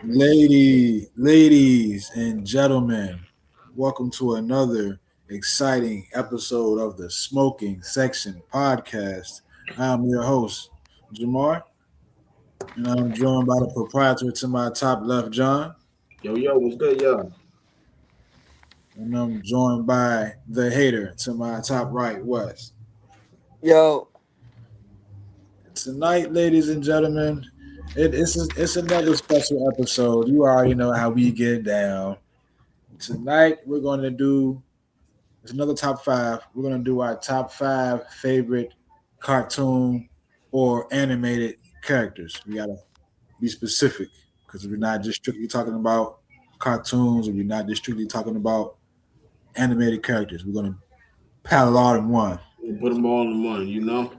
Ladies and gentlemen, welcome to another exciting episode of the Smoking Section Podcast. I'm your host, Jamar, and I'm joined by the proprietor to my top left, John, Yo, what's good, y'all? and I'm joined by the hater to my top right, Wes. Yo, Tonight, ladies and gentlemen, it's another special episode. You already know how we get down. Tonight, we're going to do It's another top five. We're gonna do our top five favorite cartoon or animated characters. We gotta be specific because we're not just strictly talking about cartoons, or we're not just strictly talking about animated characters. We're gonna pile it all in one. We'll put them all in one.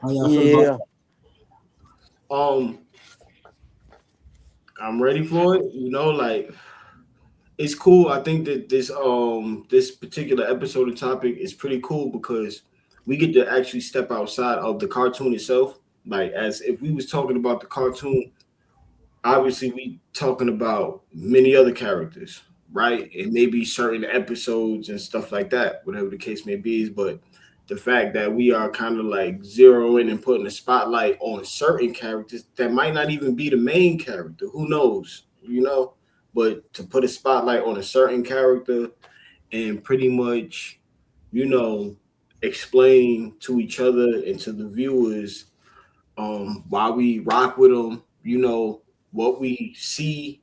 How y'all feel about yeah. Um, I'm ready for it. Like it's cool. I think that this particular episode and topic is pretty cool because we get to actually step outside of the cartoon itself. Like as if we was talking about the cartoon, obviously we talking about many other characters, right? And maybe certain episodes and stuff like that, whatever the case may be. But the fact that we are kind of like zeroing and putting a spotlight on certain characters that might not even be the main character, who knows? But to put a spotlight on a certain character and pretty much, you know, explain to each other and to the viewers why we rock with them, what we see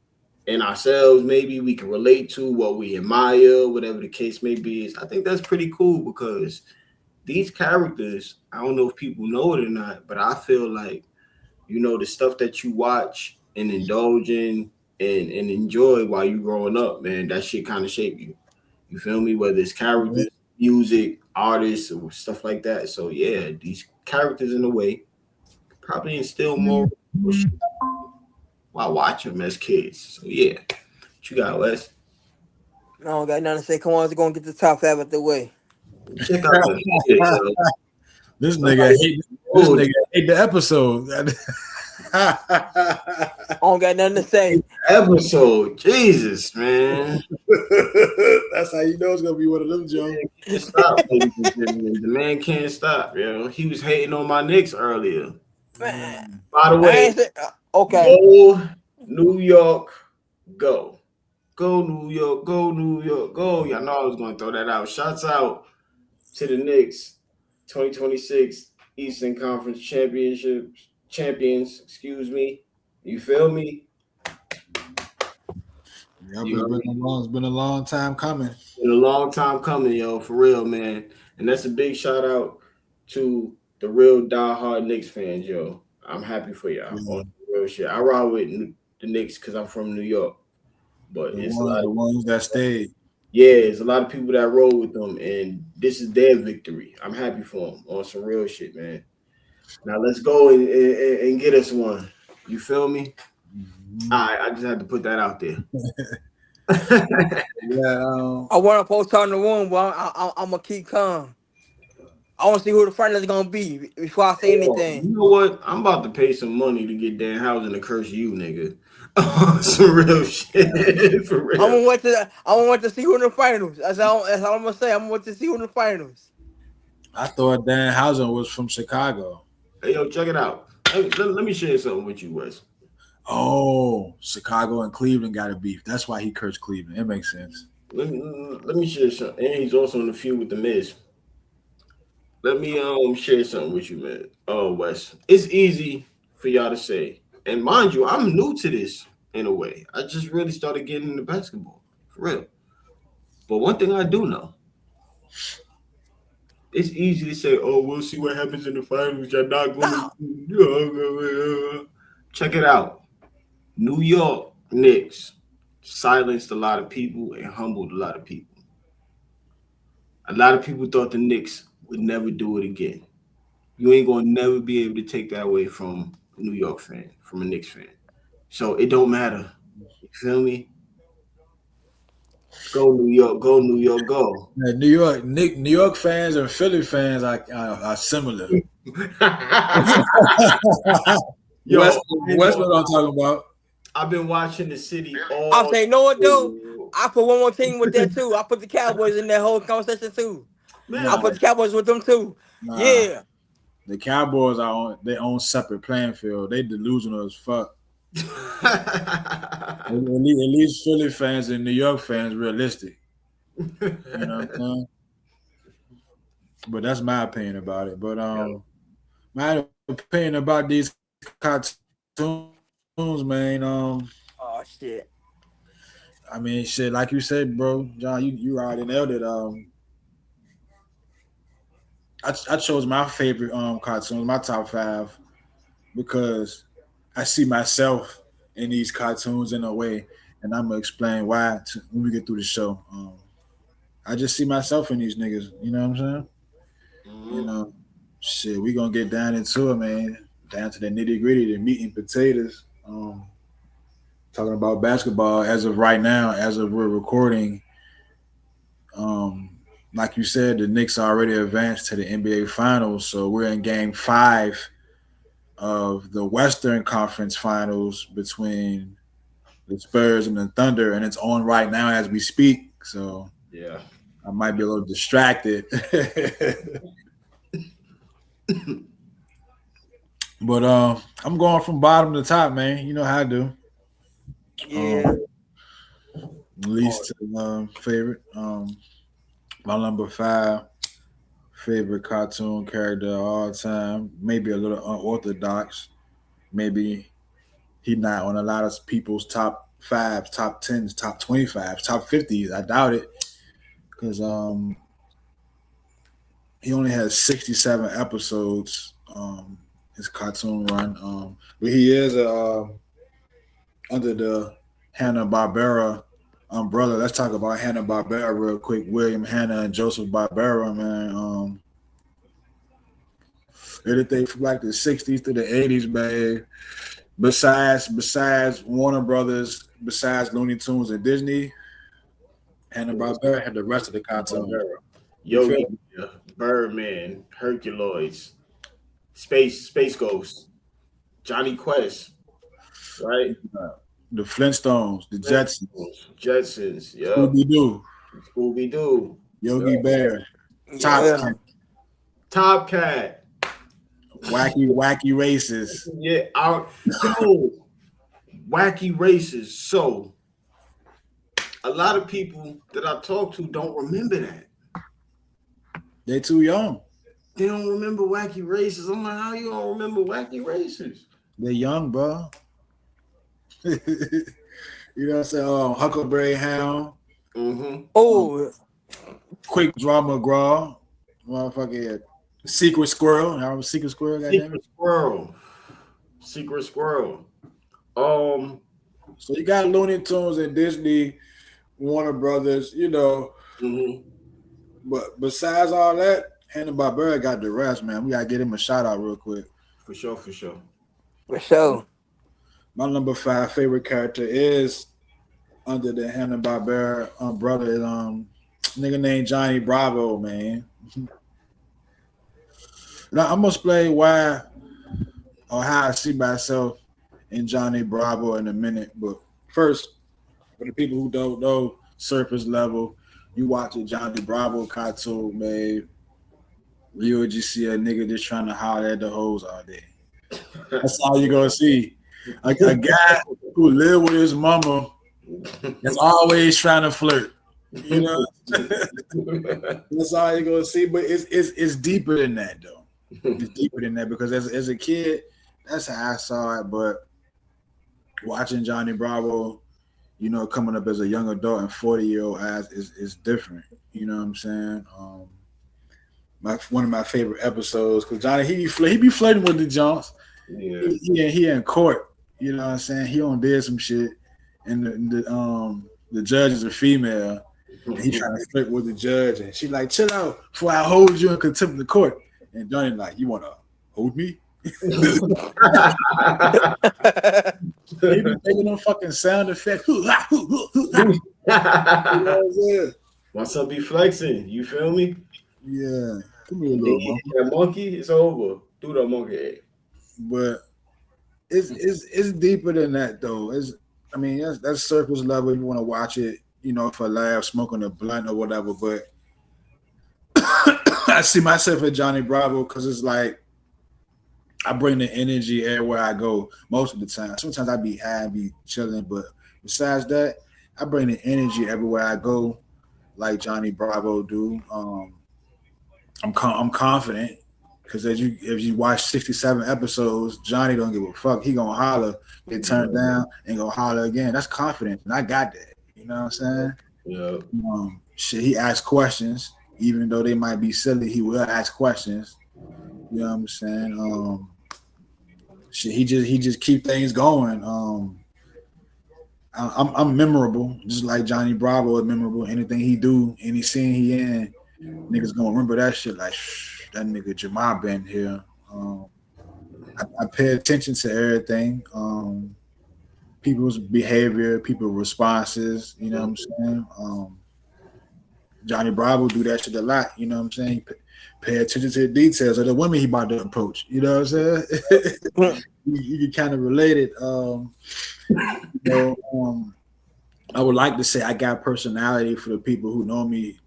in ourselves, maybe we can relate to, what we admire, whatever the case may be. Is I think that's pretty cool because these characters, I don't know if people know it or not, but I feel like, the stuff that you watch and indulge in and enjoy while you growing up, man, that shit kind of shape you. You feel me? Whether it's it? characters, music, artists, or stuff like that. So yeah, these characters in a way probably instill more while watching them as kids. So yeah, what you got, Wes? I don't got nothing to say. Come on, let's go and get the top five out the way. Check out that shit, yo. This nigga Somebody, hate this nigga hate the episode. I don't got nothing to say. episode, Jesus, man. That's how you know it's gonna be one of them, Joe. Can't stop, ladies and gentlemen. The man can't stop, yo. He was hating on my Knicks earlier. Man, By the I way, ain't say, okay. go New York, go. Go New York, go New York, go. Y'all know I was gonna throw that out. Shouts out to the Knicks, 2026 Eastern Conference champions, excuse me. You feel me? Yep, You know, it's been a long time coming. been a long time coming, yo, for real, man. And that's a big shout out to the real diehard Knicks fans, yo. I'm happy for y'all Yeah. on the real shit. I ride with the Knicks because I'm from New York, but The it's a lot the of ones that stayed. yeah, there's a lot of people that roll with them, and this is their victory. I'm happy for them on some real shit, man. Now let's go and get us one. You feel me? Mhm. All right, I just had to put that out there. Yeah, I want to post on the room, but I'm going to keep calm. I want to see who the friend is going to be before I say Oh, anything. you know what? I'm about to pay some money to get Dan Housen to curse you, nigga. Some real shit. For I'm real. going to wait to see who in the finals. That's all I'm going to say. I'm going to wait to see who in the finals. I thought Dan Housen was from Chicago. Hey, yo, check it out. Let me share something with you, Wes. Oh, Chicago and Cleveland got a beef. That's why he cursed Cleveland. It makes sense. Let me share something. And he's also in the feud with the Miz. Let me share something with you, man. Oh, Wes. It's easy for y'all to say. And mind you, I'm new to this in a way. I just really started getting into basketball. For real. But one thing I do know, it's easy to say, oh, we'll see what happens in the finals. You're not going No. to check it out. New York Knicks silenced a lot of people and humbled a lot of people. A lot of people thought the Knicks would never do it again. You ain't gonna never be able to take that away from a New York fan, from a Knicks fan. So it don't matter. You feel me? Go New York, go New York, go. Yeah, New York fans and Philly fans are similar. Yo, West, what I'm talking about. I've been watching the city I'm all. saying, no, what though? Oh, I put one more team with that too. I put the Cowboys in that whole conversation too. man, I Nah, put the Cowboys with them too. nah. Yeah. The Cowboys are on their own separate playing field. They delusional as fuck. At least Philly fans and New York fans realistic. You know what I'm saying? But that's my opinion about it. But Yo, my opinion about these cartoons, man. Oh shit. I mean, shit, like you said, bro, John, you already nailed it. I chose my favorite cartoons, my top five, because I see myself in these cartoons in a way, and I'm gonna explain why when we get through the show. I just see myself in these niggas. You know what I'm saying? You mhm. know, shit, we gonna get down into it, man. Down to the nitty gritty, the meat and potatoes. Talking about basketball as of right now, as of we're recording. Um, like you said, the Knicks already advanced to the NBA Finals, so we're in Game 5 of the Western Conference Finals between the Spurs and the Thunder, and it's on right now as we speak. So Yeah. I might be a little distracted, but I'm going from bottom to top, man. You know how I do. Yeah. Um, least to favorite. My number five favorite cartoon character of all time. Maybe a little unorthodox. Maybe he not on a lot of people's top fives, top tens, top 25s, top 50s. I doubt it because he only has 67 episodes. His cartoon run, but he is under the Hanna Barbera umbrella. Let's talk about Hanna Barbera real quick. William Hanna and Joseph Barbera, man. Anything from like the 60s to the 80s, man. Besides Warner Brothers, besides Looney Tunes and Disney, Hanna Barbera had the rest of the cartoon. Barbera. You feel Yogi, Birdman, Herculoids, Space Ghost, Johnny Quest, right? me? The Flintstones, the Jetsons, Jetsons, yep. Scooby Doo, Scooby Doo, yep. Yogi Bear, Top Yeah. Cat, Top Cat, Wacky Races. yeah. Yo, wacky races. So a lot of people that I talk to don't remember that. They too young. They don't remember wacky races. I'm like, how you don't remember wacky races? They young, bro. You know what I'm saying? Huckleberry Hound, Mm-hmm. um, Oh, Quick Draw McGraw, motherfucking Secret Squirrel. I remember Secret Squirrel, goddamn Secret it. Squirrel. Secret Squirrel. So you got Looney Tunes and Disney, Warner Brothers, you know. Mhm. But besides all that, Hanna Barbera got the rest, man. We gotta get him a shout out real quick. For sure, for sure. for sure. My number five favorite character is under the Hanna Barbera umbrella. Nigga named Johnny Bravo, man. Now I'm gonna explain why or how I see myself in Johnny Bravo in a minute. But first, for the people who don't know, surface level, you watch a Johnny Bravo cartoon, man. You would just see a nigga just trying to holler at the hoes all day. That's all you're gonna see. A guy who live with his mama is always trying to flirt. You know, that's all you're gonna see. But it's deeper than that though. It's deeper than that because as a kid, that's how I saw it. But watching Johnny Bravo, you know, coming up as a young adult and 40-year-old eyes is different. You know what I'm saying? One of my favorite episodes because Johnny he be flirting with the Jones. Yeah. He in court. You know what I'm saying? He on did some shit, and the judge is a female, and he trying to flirt with the judge, and she like, chill out before I hold you in contempt of court. And Johnny like, you wanna hold me? He be making them fucking sound effects. You know what I'm saying? My son be flexing. You feel me? Yeah, come here, And then little he mama. hit that monkey. It's over. Do the monkey. But it's deeper than that though. I mean that's surface level. You want to watch it, for a laugh, smoking a blunt or whatever. But I see myself at Johnny Bravo because it's like I bring the energy everywhere I go most of the time. Sometimes I be high, be chilling, but besides that, I bring the energy everywhere I go, like Johnny Bravo do. I'm confident because if you watch 67 episodes, Johnny don't give a fuck. He gonna holler, get turned down, and go holler again. That's confidence, and I got that. You know what I'm saying? Yeah. Shit, he asks questions, even though they might be silly. He will ask questions. You know what I'm saying? Shit, he just keep things going. I'm memorable, just like Johnny Bravo is memorable. Anything he do, any scene he in, niggas gonna remember that shit. Like that nigga Jamal been here. I pay attention to everything. People's behavior, people's responses. You know what I'm saying? Johnny Bravo do that shit a lot. You know what I'm saying? Pay attention to the details of the women he about to approach. You know what I'm saying? you can kind of relate it. I would like to say I got personality for the people who know me.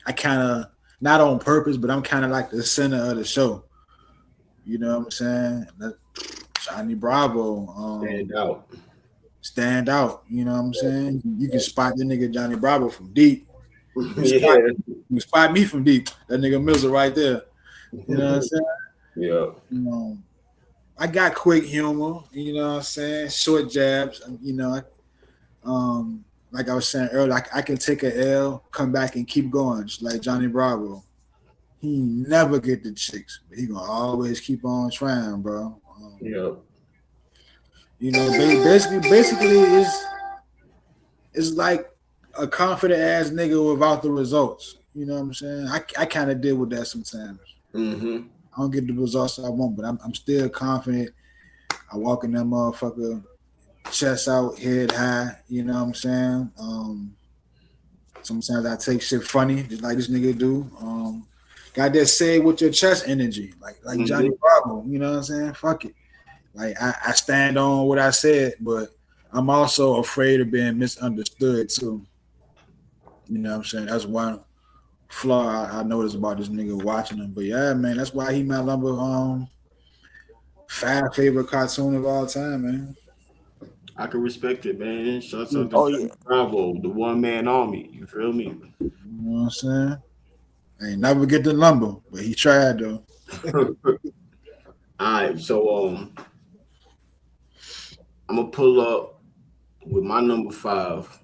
I kind of not on purpose, but I'm kind of like the center of the show. You know what I'm saying? Johnny Bravo, Stand out. stand out. You know what I'm saying? You can spot the nigga Johnny Bravo from deep. Yeah. You spot me from deep. That nigga Mills right there. You know what I'm saying? Yeah. I got quick humor. You know what I'm saying? Short jabs. Like I was saying earlier, I can take a L, come back and keep going, just like Johnny Bravo. He never get the chicks, but he gonna always keep on trying, bro. Yeah. Basically, it's like a confident ass nigga without the results. You know what I'm saying? I kind of deal with that sometimes. Mm-hmm. I don't get the results I want, but I'm still confident. I walk in that motherfucker, chest out, head high. You know what I'm saying? Sometimes I take shit funny, just like this nigga do. Got that say with your chest energy, like Johnny Bravo. You know what I'm saying? Fuck it. Like I stand on what I said, but I'm also afraid of being misunderstood too. You know what I'm saying? That's one flaw I noticed about this nigga watching him. But yeah, man, that's why he my number 5 favorite cartoon of all time, man. I can respect it, man. Shouts Yeah. out to Oh Johnny yeah. Bravo, the one man army. You feel me? You know what I'm saying? I ain't never get the number, but he tried though. All right, so I'm gonna pull up with my number 5.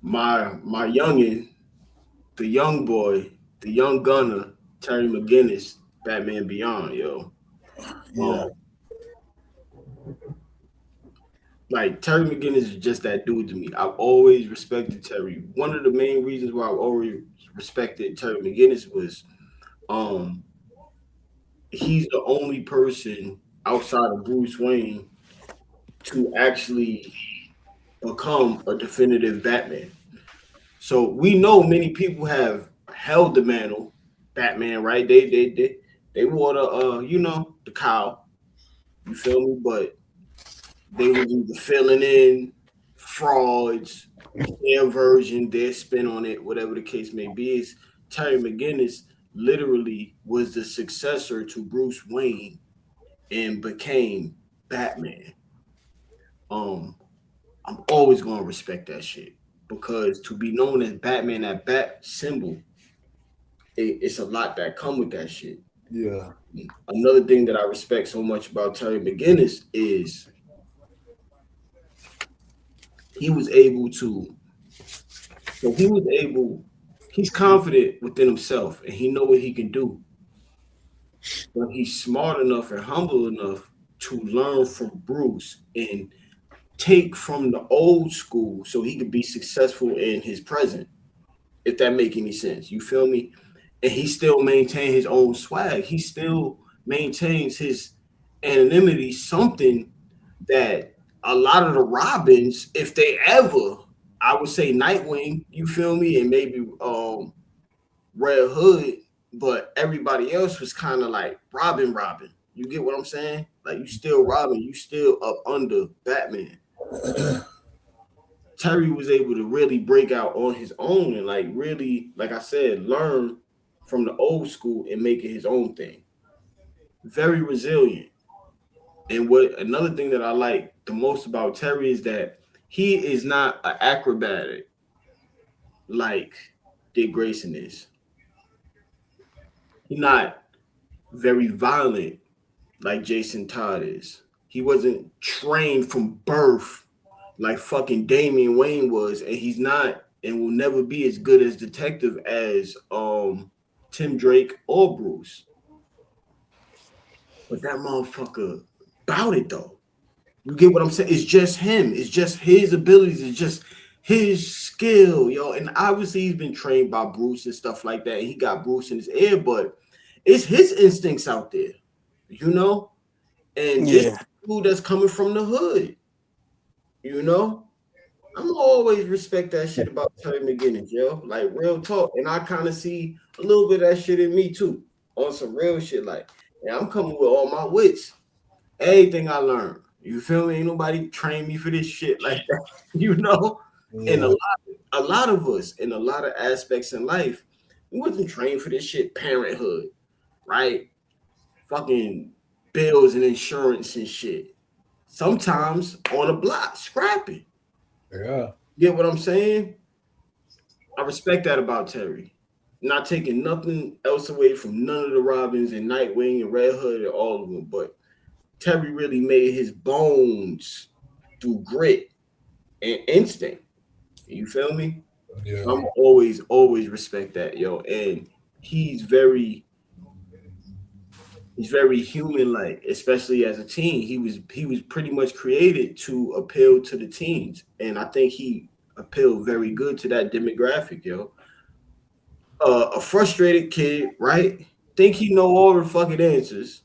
My youngin, the young boy, the young gunner, Terry McGinnis, Batman Beyond, yo. Yeah. Like Terry McGinnis is just that dude to me. I've always respected Terry. One of the main reasons why I've always respected Terry McGinnis was um he's the only person outside of Bruce Wayne to actually become a definitive Batman. So we know many people have held the mantle, Batman, right? They wore the the cowl. You feel me? But they was either filling in frauds, their version, their spin on it, whatever the case may be. Is Terry McGinnis literally was the successor to Bruce Wayne and became Batman. Um, I'm always gonna respect that shit because to be known as Batman, that bat symbol, it's a lot that come with that shit. Yeah. Another thing that I respect so much about Terry McGinnis is he was able to so he was able he's confident within himself and he know what he can do, but he's smart enough and humble enough to learn from Bruce and take from the old school so he could be successful in his present, if that make any sense. You feel me? And he still maintain his own swag. He still maintains his anonymity, something that a lot of the Robins, if they ever, I would say Nightwing, you feel me, and maybe Red Hood, but everybody else was kind of like Robin. You get what I'm saying? Like, you still Robin, you still up under Batman. Terry was able to really break out on his own and like really, like I said, learn from the old school and make it his own thing. Very resilient. And what another thing that I like the most about Terry is that he is not an acrobatic like Dick Grayson is. He's not very violent like Jason Todd is. He wasn't trained from birth like fucking Damian Wayne was, and he's not and will never be as good as detective as Tim Drake or Bruce. But that motherfucker about it though. You get what I'm saying? It's just him. It's just his abilities. It's just his skill, yo. And obviously he's been trained by Bruce and stuff like that. He got Bruce in his ear, but it's his instincts out there, you know? And this Yeah. dude that's coming from the hood, you know? I'm always respect that shit about Terry McGinnis, yo. Like real talk. And I kind of see a little bit of that shit in me too. On some real shit. Like, yeah, I'm coming with all my wits. Everything I learned. You feel me? Ain't nobody trained me for this shit like that, you know? And Yeah. a lot of us in a lot of aspects in life, we wasn't trained for this shit, parenthood, right? Fucking bills and insurance and shit. Sometimes on the block, scrapping. Yeah. Get what I'm saying? I respect that about Terry. Not taking nothing else away from none of the Robins and Nightwing and Red Hood and all of them, but Terry really made his bones through grit and instinct. You feel me? Yeah. So I'm always respect that, yo. And he's very human like, especially as a teen. He was pretty much created to appeal to the teens. And I think he appealed very good to that demographic, yo. A frustrated kid, right? Think he know all the fucking answers,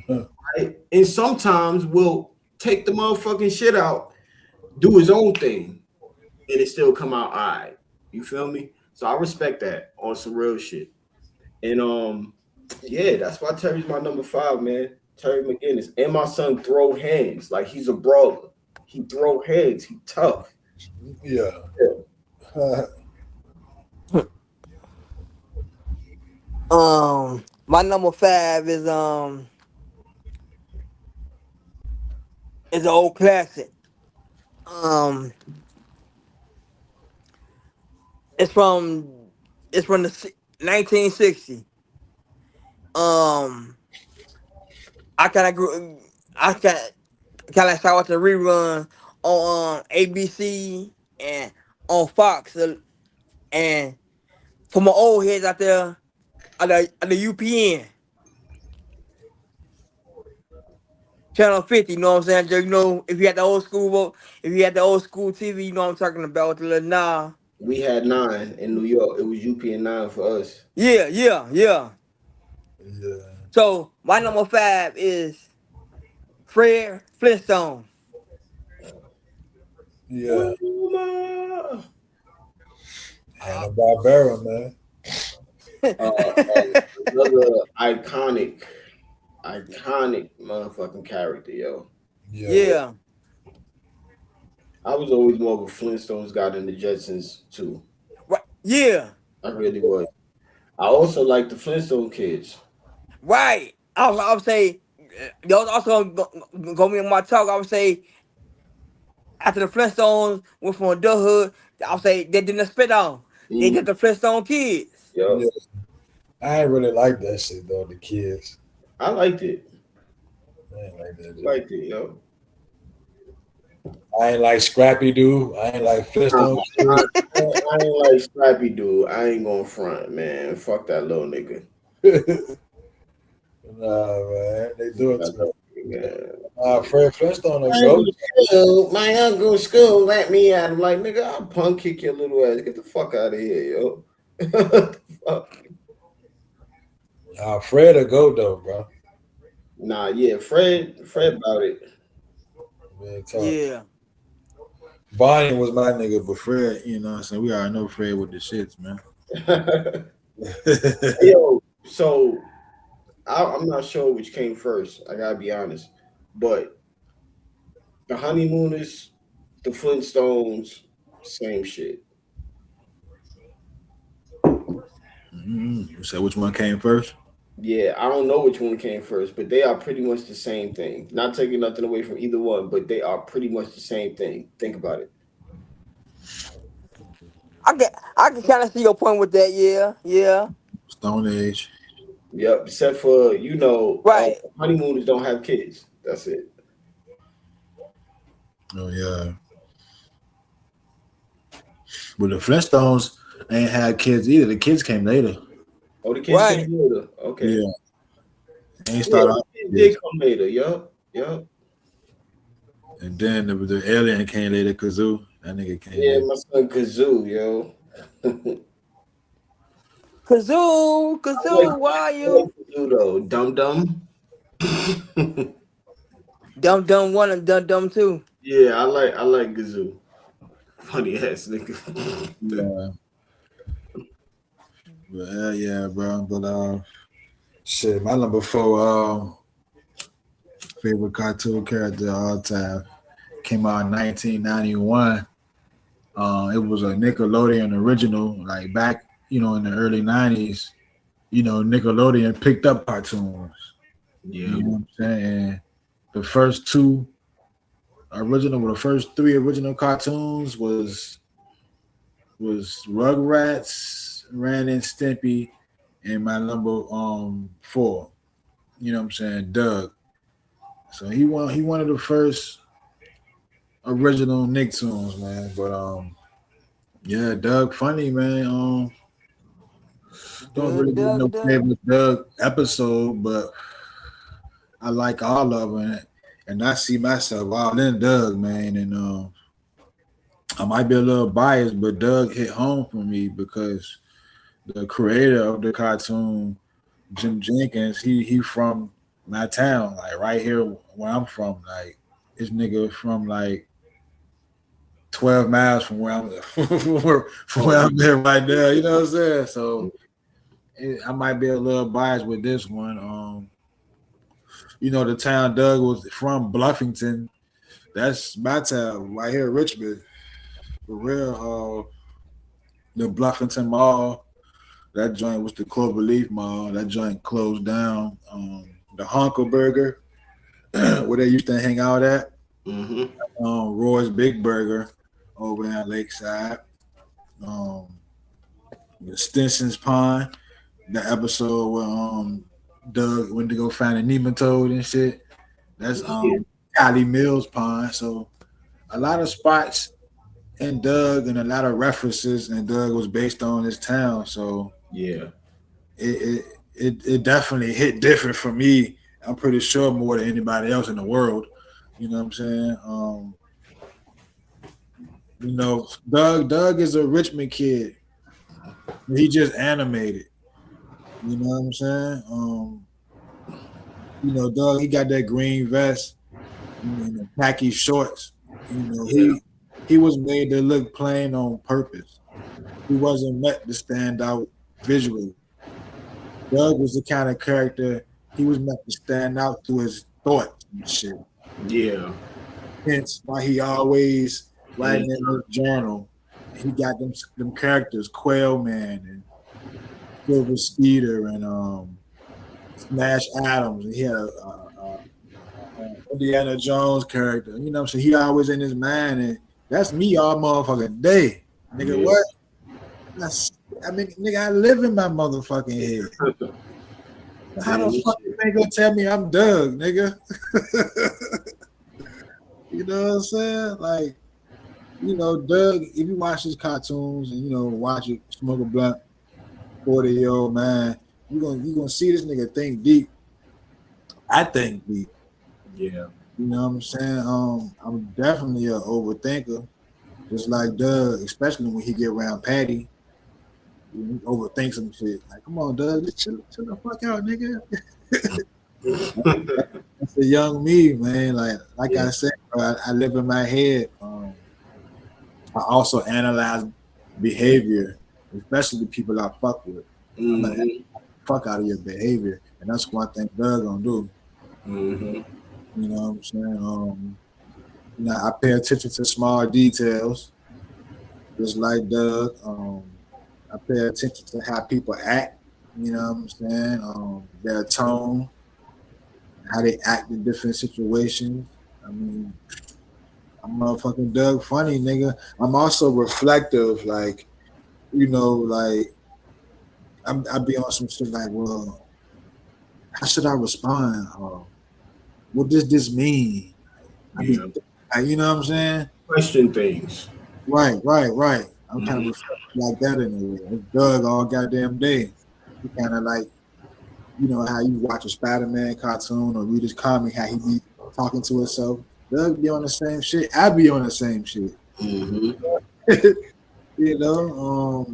right? And sometimes will take the motherfucking shit out, do his own thing, and it still come out all right. You feel me? So I respect that on some real shit. And yeah, that's why Terry's my number 5, man. Terry McGinnis. And my son throw hands. Like he's a brawler. He throw hands. He tough. Yeah. My number 5 is an old classic. Um, it's from the 1960. Um, I kind of grew. I kind of saw the rerun on ABC and on Fox, and for my old heads out there at the UPN channel 50. You know what I'm saying? You know, if you had the old school if you had the old school TV, you know what I'm talking about with the little knob. We had 9 in New York. It was UP and 9 for us. Yeah, yeah, yeah. Yeah. So my number 5 is Fred Flintstone. Yeah. Wilma. And a Barbera, man. Another iconic motherfucking character, yo. Yeah. Yeah. I was always more of a Flintstones guy than the Jetsons too. Right. Yeah. I really was. I also like the Flintstone kids. Right. I would say those also go me in my talk. I would say after the Flintstones went from adulthood, I would say they didn't spit on. They did the Flintstone kids. Yo, Yeah. I ain't really like that shit though. The kids. I liked it. I ain't like that. Liked it, yo. I ain't like Scrappy Doo. I ain't like Flintstone. I ain't like Scrappy Dude. I ain't gonna front, man. Fuck that little nigga. Nah, man. They do it to me. Yeah. Fred Flintstone, a goat. My uncle school let me out. I'm like, nigga, I'll punk kick your little ass. Get the fuck out of here, yo. Fuck. Fred a goat though, bro. Nah, yeah, Fred about it. Real talk. Yeah. Bonnie was my nigga, but Fred, you know what I'm saying? We already know Fred with the shits, man. Yo, so I'm not sure which came first. I gotta be honest, but the Honeymooners, the Flintstones, same shit. You said which one came first? Yeah, I don't know which one came first, but they are pretty much the same thing. Not taking nothing away from either one, but they are pretty much the same thing. Think about it. I can kind of see your point with that. Yeah, yeah. Stone Age. Yep, except for Right. honeymooners don't have kids. That's it. Oh yeah. But the Flintstones ain't had kids either. The kids came later. Oh, the kids Right. came later. Okay. Yeah. They ain't Yeah, start the off kids with did kids. come later. Yup. Yup. And then the alien came later, Kazoo. That nigga came Yeah, later. my son Kazoo, yo. Kazoo, like Kazoo, where are I like you? Kazoo though. Dum Dum. Dum Dum One and Dum Dum Two. Yeah, I like Kazoo. Funny ass nigga. Yeah. But yeah, bro. But shit, my number four favorite cartoon character of all time came out in 1991. It was a Nickelodeon original, like back, in the early 90s. Nickelodeon picked up cartoons. Yeah. You know what I'm saying? The first two the first three original cartoons was Rugrats, Ren and Stimpy, and my number four. You know what I'm saying? Doug. So he one of the first original Nicktoons, man. But yeah, Doug funny, man. Don't really Doug, get no Doug, Doug. favorite Doug episode, but I like all of them, and I see myself all in Doug, man. And I might be a little biased, but Doug hit home for me because the creator of the cartoon, Jim Jenkins, he from my town, like right here where I'm from. Like this nigga from like 12 miles from where I'm from Oh, where I'm at right now. You know what I'm saying? So I might be a little biased with this one. The town Doug was from, Bluffington. That's my town right here, Richmond. For real. The Bluffington Mall. That joint was the Cloverleaf Mall. That joint closed down. The Hunkerburger, where they used to hang out at. mm-hmm. Roy's Big Burger over in Lakeside. Um, the Stinson's Pond, the episode where Doug went to go find a nematode and shit. That's Yeah. Kylie Mills Pond. So a lot of spots in Doug and a lot of references, and Doug was based on his town. So Yeah. it definitely hit different for me. I'm pretty sure more than anybody else in the world. You know what I'm saying? Doug is a Richmond kid. He just animated. You know what I'm saying? Doug, he got that green vest, and the khaki shorts. Yeah. He was made to look plain on purpose. He wasn't meant to stand out visually. Doug was the kind of character he was meant to stand out through his thoughts and shit. Yeah. Hence why he always writing in Mhm. his journal. He got them characters, Quail Man and Silver Skeeter and Smash Adams. And he had a Indiana Jones character. You know what I'm saying? He always in his mind, and that's me all motherfucking day. Nigga, Yeah. what? Nigga, I live in my motherfucking head. How Man, the this fuck you shit. ain't gonna tell me I'm Doug, nigga? You know what I'm saying? Like, Doug, if you watch his cartoons and watch it, smoke a blunt, 40-year-old man, you gonna see this nigga think deep. I think deep. Yeah. You know what I'm saying? I'm definitely an overthinker, just like Doug, especially when he get around Patty. He overthinks some shit. Like, come on, Doug, just chill the fuck out, nigga. That's a young me, man. Like Yeah. I said, bro, I live in my head. I also analyze behavior, especially the people I fuck with. I'm gonna Hmm. fuck out of your behavior. and that's one thing Doug gonna do. Mm-hmm. You know what I'm saying? I pay attention to small details, just like Doug. I pay attention to how people act. You know what I'm saying? Their tone, how they act in different situations. I mean, I'm motherfucking Doug funny, nigga. I'm also reflective, like like I be on some shit like, well, how should I respond? What does this mean? I be, Yeah. you know what I'm saying? Question things. Right. I'm kind of Mm-hmm. reflective like that in a way. It's Doug all goddamn day. He kind of like, how you watch a Spider-Man cartoon or read his comic, how he be talking to himself. Doug be on the same shit. I be on the same shit. Mm-hmm. you know,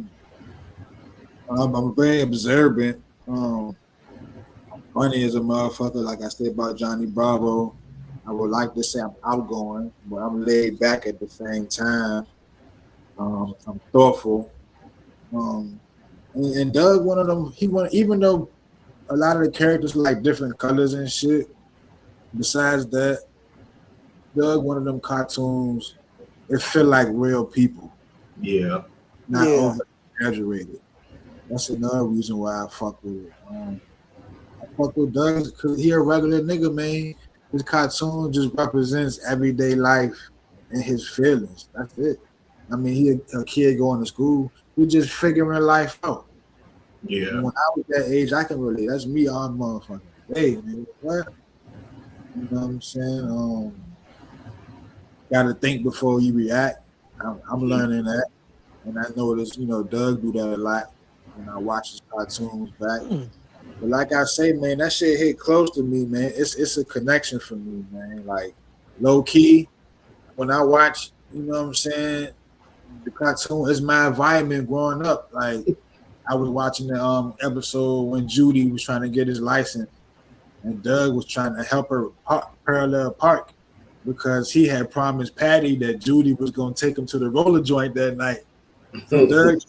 I'm very observant. Funny as a motherfucker, like I said about Johnny Bravo. I would like to say I'm outgoing, but I'm laid back at the same time. I'm thoughtful. Um, and Doug, one of them, even though a lot of the characters like different colors and shit. Besides that, Doug, one of them cartoons, it feel like real people, Yeah. not Yeah. over exaggerated. That's another reason why I fuck with it. I fuck with Doug because he a regular nigga, man. His cartoon just represents everyday life and his feelings. That's it. I mean, he a kid going to school. He just figuring life out. And Yeah. when I was that age, I can relate. That's me all motherfucking day, man. What? You know what I'm saying? Got to think before you react. I'm learning that, and I notice, Doug do that a lot when I watch his cartoons back. Mm. But like I say, man, that shit hit close to me, man. It's a connection for me, man. Like low key, when I watch, you know what I'm saying, the cartoon is my environment growing up. Like I was watching the episode when Judy was trying to get his license, and Doug was trying to help her parallel park because he had promised Patty that Judy was gonna take him to the roller joint that night. So Doug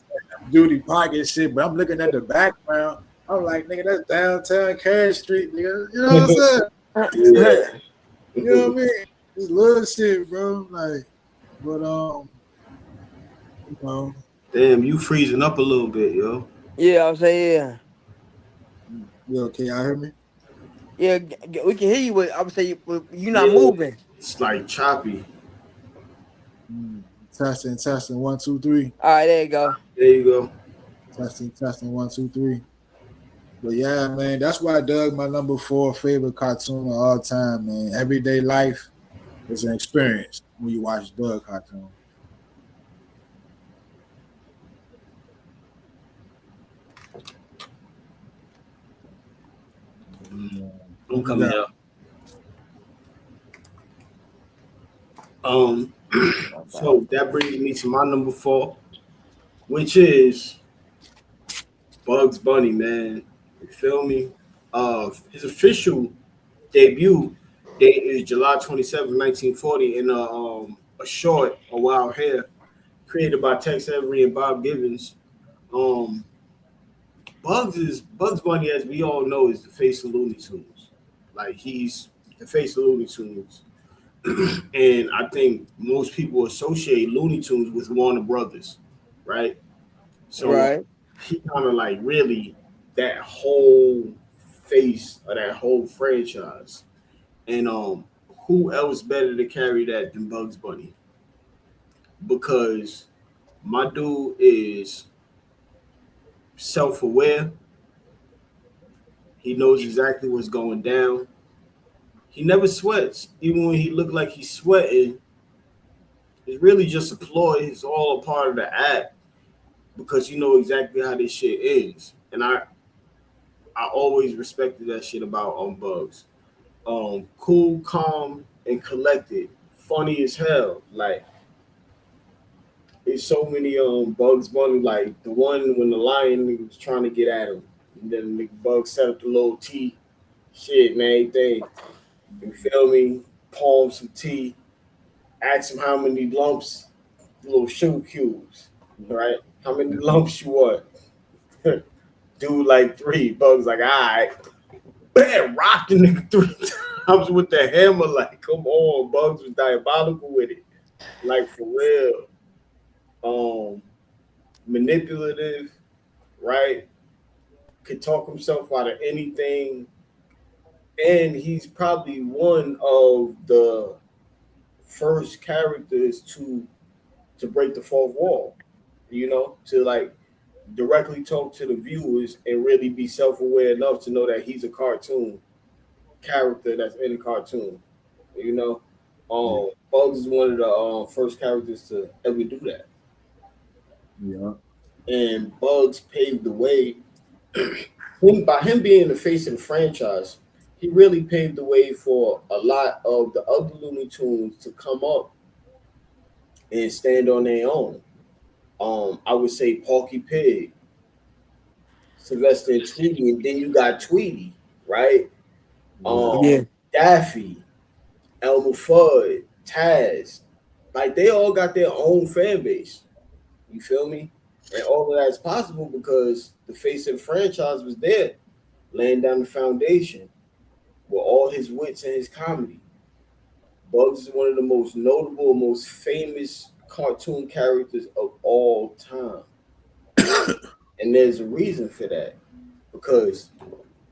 Judy park and shit, but I'm looking at the background. I'm like, nigga, that's downtown Carriage Street, nigga. You know what I'm saying? Yeah. You know what I mean? Just little shit, bro. Like, but you know, Damn, you freezing up a little bit, yo. Yeah, I'm saying yeah. you okay? I heard me. Yeah, we can hear you. But I would say you not Yeah. moving. It's like choppy. Mm. Testing, 1, 2, 3. All right, there you go. There you go. Testing, 1, 2, 3. But yeah, man, that's why Doug my number 4 favorite cartoon of all time, man. Everyday life is an experience when you watch Doug cartoon. Yeah. I'm What you coming got? up. Um, so that brings me to my number 4, which is Bugs Bunny, man. You feel me? His official debut date is July 27, 1940, in a short, A Wild Hair, created by Tex Avery and Bob Givens. Um, Bugs Bunny, as we all know, is the face of Looney Tunes. Like he's the face of Looney Tunes, and I think most people associate Looney Tunes with Warner Brothers, right? So Right. he kind of like really that whole face of that whole franchise. And who else better to carry that than Bugs Bunny? Because my dude is self-aware. He knows exactly what's going down. He never sweats. Even when he looked like he's sweating, it's really just a ploy. It's all a part of the act because you know exactly how this shit ends. And I always respected that shit about Bugs. Cool, calm, and collected. Funny as hell. Like it's so many Bugs Bunny, like the one when the lion was trying to get at him. And then the Bugs set up the little tea shit, man, thing. You feel me? Palm some tea. Ask him how many lumps, little sugar cubes, right? How many lumps you want? Do like 3. Bugs like, all right. bam, rocked the nigga 3 times with the hammer. Like, come on, Bugs was diabolical with it. Like for real. Um, Manipulative, right? Could talk himself out of anything. And he's probably one of the first characters to break the fourth wall, to like directly talk to the viewers and really be self-aware enough to know that he's a cartoon character that's in a cartoon. You know, Yeah. Bugs is one of the first characters to ever do that, Yeah. and Bugs paved the way. By him being the face of the franchise, he really paved the way for a lot of the other Looney Tunes to come up and stand on their own. I would say Porky Pig, Sylvester and Tweety, and then you got Tweety, right? Yeah. Um, Yeah. Daffy, Elmer Fudd, Taz, like they all got their own fan base. You feel me? And all of that's possible because the face of the franchise was there, laying down the foundation with all his wits and his comedy. Bugs is one of the most notable, most famous cartoon characters of all time. And there's a reason for that because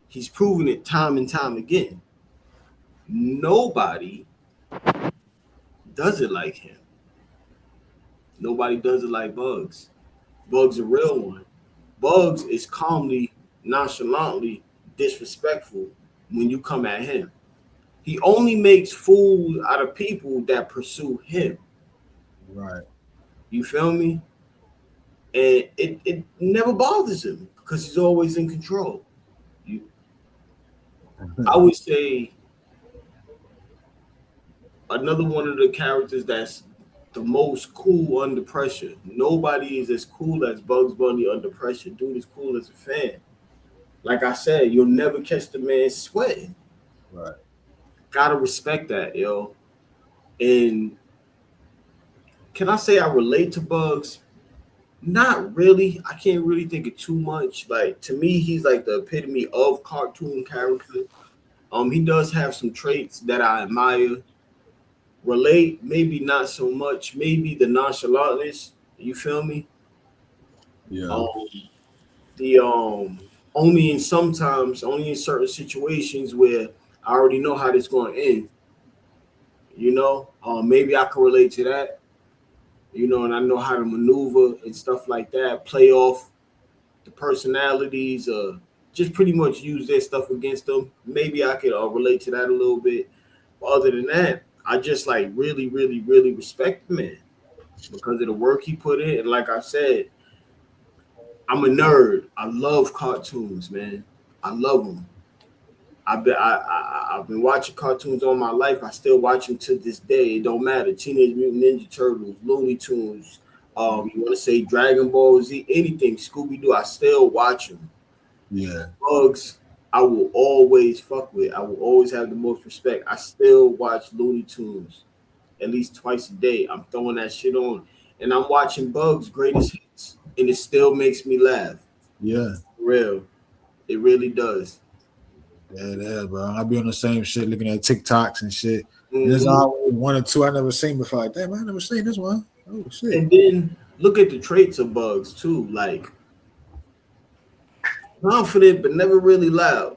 he's proven it time and time again. Nobody does it like him. Nobody does it like Bugs. Bugs a real one. Bugs is calmly, nonchalantly disrespectful when you come at him. He only makes fools out of people that pursue him. Right. You feel me? And it never bothers him because he's always in control. You, I would say another one of the characters that's the most cool under pressure. Nobody is as cool as Bugs Bunny under pressure. Dude is cool as a fan. Like I said, you'll never catch the man sweating. Right. Gotta respect that, yo. And can I say I relate to Bugs? Not really. I can't really think of too much. Like to me, he's like the epitome of cartoon character. He does have some traits that I admire. Relate, maybe not so much. Maybe the nonchalantness. You feel me? Yeah. Um, the only in sometimes, only in certain situations where I already know how this going to end. Maybe I can relate to that. And I know how to maneuver and stuff like that. Play off the personalities, just pretty much use their stuff against them. Maybe I could relate to that a little bit. But other than that, I just like really, really, really respect the man because of the work he put in. And like I said, I'm a nerd. I love cartoons, man. I love them. I've been watching cartoons all my life. I still watch them to this day. It don't matter. Teenage Mutant Ninja Turtles, Looney Tunes. You want to say Dragon Ball Z, anything, Scooby Doo. I still watch them. Yeah. Bugs, I will always fuck with. I will always have the most respect. I still watch Looney Tunes at least twice a day. I'm throwing that shit on, and I'm watching Bugs' greatest hits, and it still makes me laugh. Yeah. For real, it really does. Yeah, yeah, bro. I be on the same shit, looking at TikToks and shit. And there's Mhm. always one or two I never seen before. Like, damn, I never seen this one. Oh shit. And then look at the traits of Bugs too, like confident but never really loud,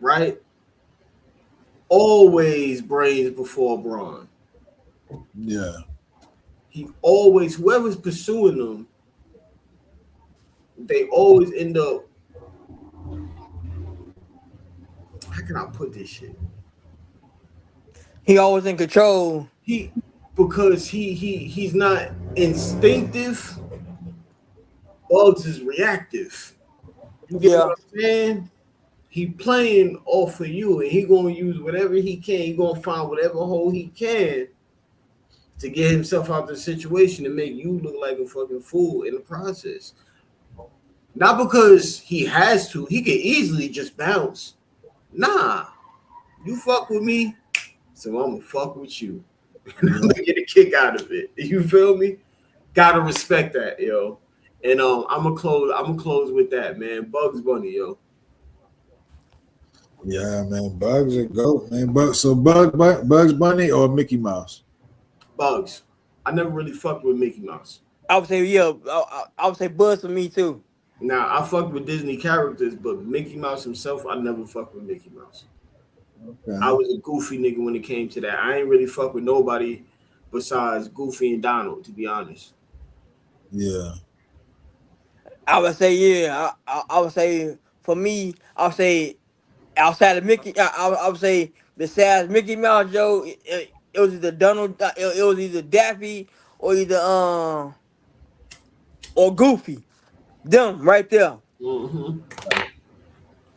right? Always brains before brawn. Yeah. He always, whoever's pursuing them, they always end up. How can I put this shit? He always in control. He because he's not instinctive. Bugs is reactive. You get Yeah. what I'm saying? He playing off of you, and he gonna use whatever he can. He gonna find whatever hole he can to get himself out of the situation and make you look like a fucking fool in the process. Not because he has to. He could easily just bounce. Nah, you fuck with me, so I'm gonna fuck with you. And I'm Yeah. gonna get a kick out of it. You feel me? Gotta respect that, yo. And I'm gonna close with that, man. Bugs Bunny, yo. Yeah, man. Bugs a goat, man. Bugs Bunny or Mickey Mouse? Bugs. I never really fucked with Mickey Mouse. I would say yeah. I would say Buzz for me too. Now I fucked with Disney characters, but Mickey Mouse himself, I never fucked with Mickey Mouse. I Okay. was a goofy nigga when it came to that. I ain't really fuck with nobody besides Goofy and Donald, to be honest. Yeah. I would say yeah. I would say for me, I would say outside of Mickey, I would say besides Mickey Mouse, Joe, it was either Donald, it was either Daffy or either or Goofy. Them right there. Hmm.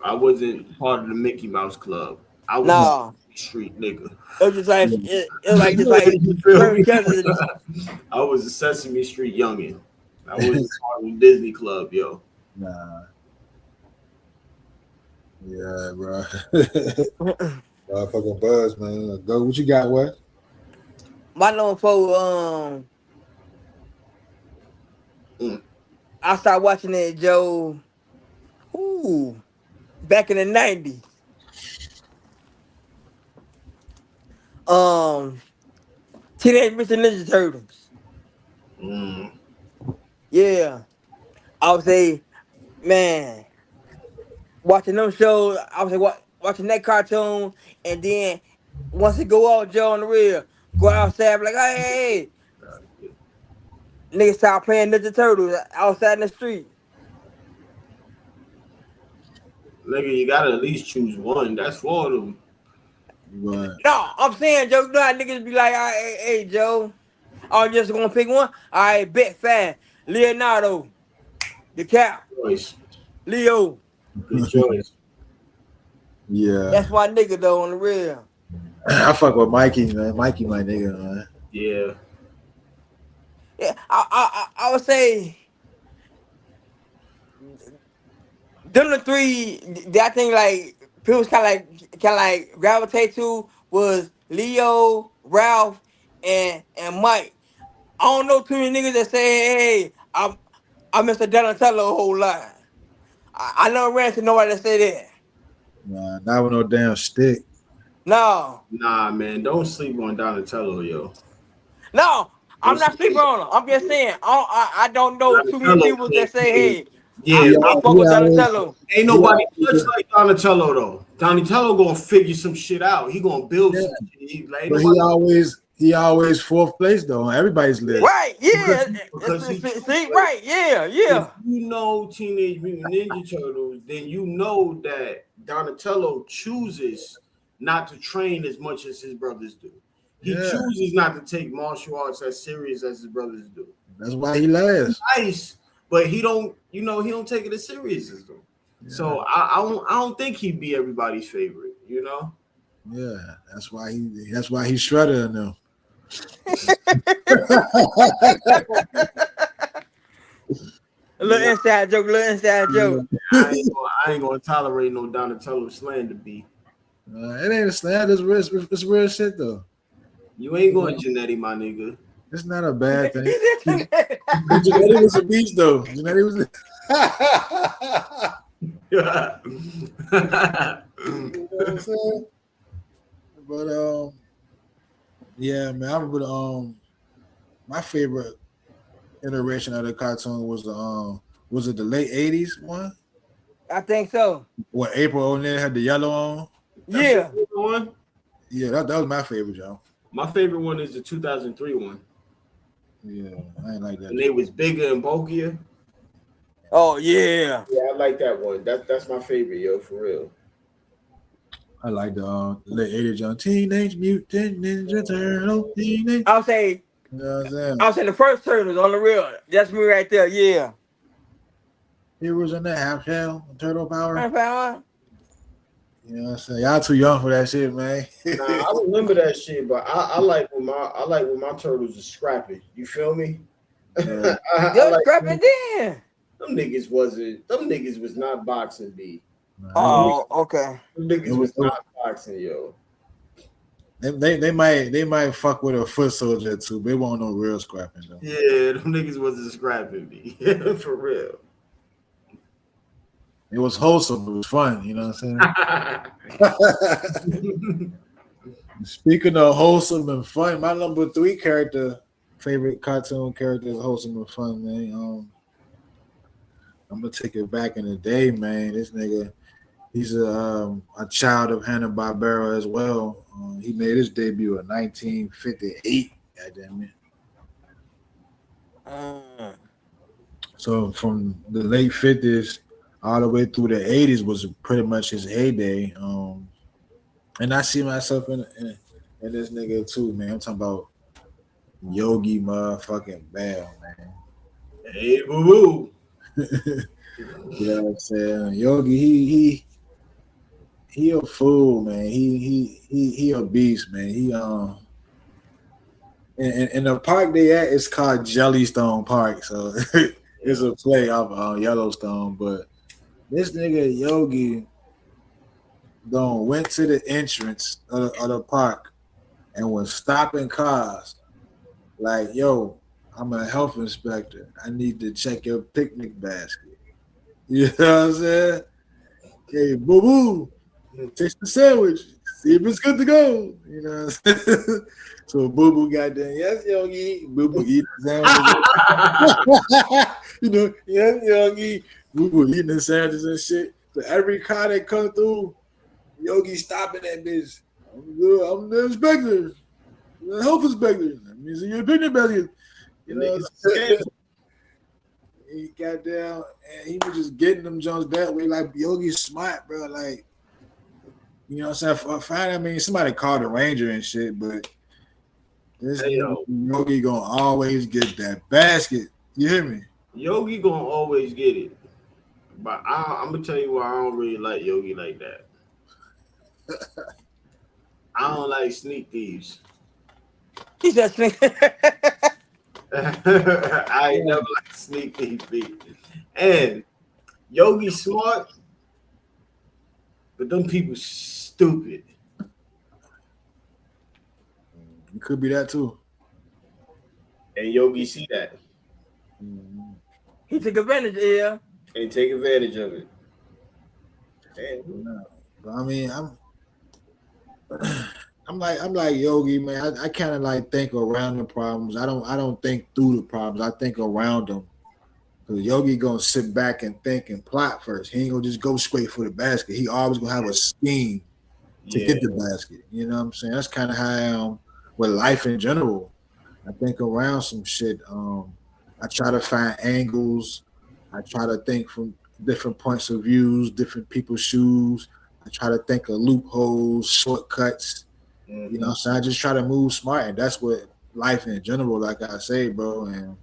I wasn't part of the Mickey Mouse Club. I was a Nah, Sesame Street nigga. it was just like Yeah. it was like just like You feel certain me? characters. I was a Sesame Street youngin. I wasn't part of the Disney Club, yo. Nah. Yeah, bro. Fucking Buzz, man. Go. What you got? What? My number four, Mm. I started watching it, Joe. Ooh, back in the '90s. Um, Teenage Mutant Ninja Turtles. Mm. Yeah, I would say, man, watching them shows. I was like, watching that cartoon, and then once it go out, Joe on the real, go outside, be like, hey, niggas start playing Ninja Turtles outside in the street. Nigga, you gotta at least choose one. That's four of them. Right. No, I'm saying, Joe, you know how niggas be like, hey, Joe, I'm just gonna pick one. All right, bet fast. Leonardo, the Cap, Choice. Leo. Good choice. Yeah. That's my nigga though on the real. I fuck with Mikey, man. Mikey, my nigga, man. Yeah. Yeah, I would say them the three that I think like people kind of like gravitate to was Leo, Ralph, and Mike. I don't know too many niggas that say, hey, I'm Mr. Donatello a whole lot. I never ran to nobody that say that. Nah, not with no damn stick. No, Nah, man. Don't sleep on Donatello, yo. no, Don't I'm not sleep sleeping on on him. I'm just saying I don't know too many Donatello. people that say, hey, Yeah, I fuck He with always, Donatello. ain't he nobody clutch always, like Donatello though. Donatello gonna figure some shit out. He gonna build yeah, some shit. Like, ain't but nobody he always fourth place though on everybody's list. Right, because yeah. because he See, like, right, yeah, if yeah. you know Teenage Mutant Ninja Turtles, then you know that Donatello chooses not to train as much as his brothers do. He Yeah, chooses not to take martial arts as serious as his brothers do. that's why he last. Nice, but he don't, he don't take it as serious as them. Yeah, So I don't think he'd be everybody's favorite, you know? yeah, that's why he's shredder in them. A little inside joke, little inside joke. I ain't gonna tolerate no Donatello slander B. It ain't a slam. It's real shit though. You ain't going Genetti, my nigga. It's not a bad thing. He said, But Janetti was a beast though. Janetti was. You know what I'm saying? But yeah, man, I remember my favorite iteration of the cartoon was it the late '80s one? I think so. What April O'Neil had the yellow on? That's your Yeah. favorite one? Yeah, that was my favorite, Joe. My favorite one is the 2003 one. Yeah, I ain't like that. And they was bigger and bulkier. Oh yeah. Yeah, I like that one. That's my favorite, yo, for real. I like the late '80s John Teenage Mutant Ninja Turtle. Teenage. I'll say You know what I'm saying? I'll say the first turtles on the real. That's me right there. Yeah. Heroes in the half shell, turtle power. Power. You know what I'm saying? Y'all too young for that shit, man. Nah, I remember that shit, but I like when my turtles are scrappy. You feel me? Yeah. I Yo, like scrapping then. them niggas was not boxing B. Oh, okay. Them niggas was not boxing, yo. They might fuck with a foot soldier too, but it won't no real scrapping though. Yeah, them niggas wasn't scrapping me. For real. It was wholesome. It was fun. You know what I'm saying? Speaking of wholesome and fun, my number three favorite cartoon character is wholesome and fun, man. I'm gonna take it back in the day, man. This nigga, he's a child of Hanna Barbera as well. He made his debut in 1958. Goddamn it! Uh, So from the late 50s all the way through the 80s was pretty much his heyday. And I see myself in this nigga too, man. I'm talking about Yogi motherfucking Bell, man. Hey, boo boo. You know what I'm saying? Yogi, he a fool, man. He a beast, man. In the park they at it's called Jellystone Park, so it's a play off Yellowstone. But this nigga Yogi don't went to the entrance of the park and was stopping cars like, yo, I'm a health inspector. I need to check your picnic basket. You know what I'm saying? Hey, boo boo, taste the sandwich. See if it's good to go. You know what I'm saying? So Boo Boo got there. Yes, Yogi. Boo Boo eat the sandwich. You know, yes, Yogi. Boo Boo eating the sandwiches and shit. So every car that come through, Yogi stopping that bitch. I'm the inspector. The health inspector. That means you're a picnic basket. You The know, niggas scared. he got down and he was just getting them Jones that way. Like Yogi's smart, bro. Like, you know what I'm saying? Fine, I mean, somebody called the ranger and shit, but this Hey, yo, Yogi gonna always get that basket. You hear me? Yogi gonna always get it. But I'm gonna tell you why I don't really like Yogi like that. I don't like sneak thieves. he said, I ain't never like sneak thief beat. And Yogi smart, but them people stupid. It could be that too. And Yogi see that he took advantage of it. and take advantage of it. And But I mean, I'm like Yogi, man. I kind of like think around the problems. I don't think through the problems. I think around them. Because Yogi gonna sit back and think and plot first. He ain't gonna just go straight for the basket. He always gonna have a scheme to yeah, get the basket. You know what I'm saying? That's kind of how I am with life in general. I think around some shit. I try to find angles. I try to think from different points of views, different people's shoes. I try to think of loopholes, shortcuts. You know what I'm saying? I just try to move smart, and that's what life in general, like I say, bro. And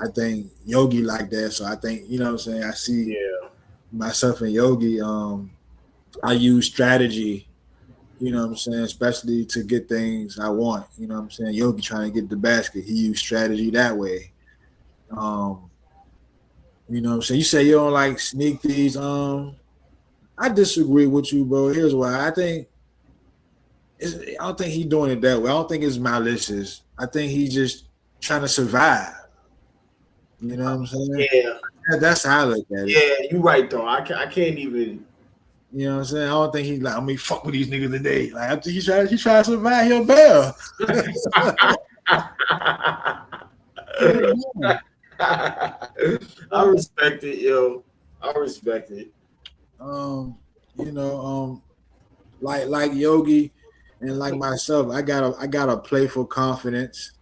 I think Yogi like that. So I think, you know what I'm saying? I see yeah, myself in Yogi. I use strategy, you know what I'm saying, especially to get things I want. You know what I'm saying? Yogi trying to get the basket. He used strategy that way. Um, you know what I'm saying? You say you don't like sneak thieves. I disagree with you, bro. Here's why. I don't think he's doing it that way. I don't think it's malicious. I think he's just trying to survive. You know what I'm saying? yeah, That's how I look at it. yeah. You right though. I can't even. You know what I'm saying? I don't think he's like, I mean, fuck with these niggas today. Like, I think he try to survive your bell. I respect it, yo. I respect it. um, you know, like Yogi and like myself, I got a playful confidence.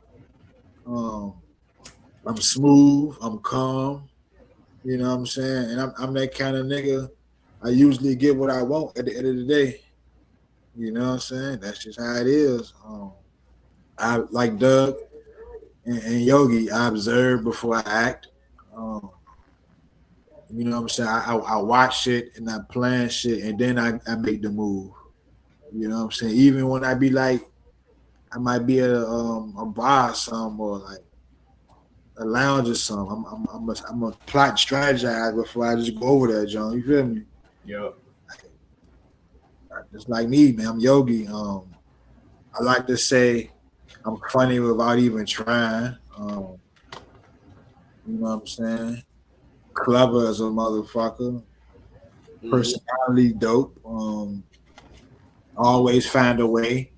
Um, I'm smooth, I'm calm, you know what I'm saying? And I'm that kind of nigga. I usually get what I want at the end of the day. You know what I'm saying? That's just how it is. I like Doug and Yogi, I observe before I act. Um, you know what I'm saying? I watch shit and I plan shit and then I make the move. You know what I'm saying? Even when I be like, I might be at a bar or something or like a lounge or something. I'm a plot and strategize before I just go over there, John. You feel me? Yo. Just like me, man. I'm Yogi. I like to say I'm funny without even trying. You know what I'm saying? Clever as a motherfucker. personality dope. Always find a way.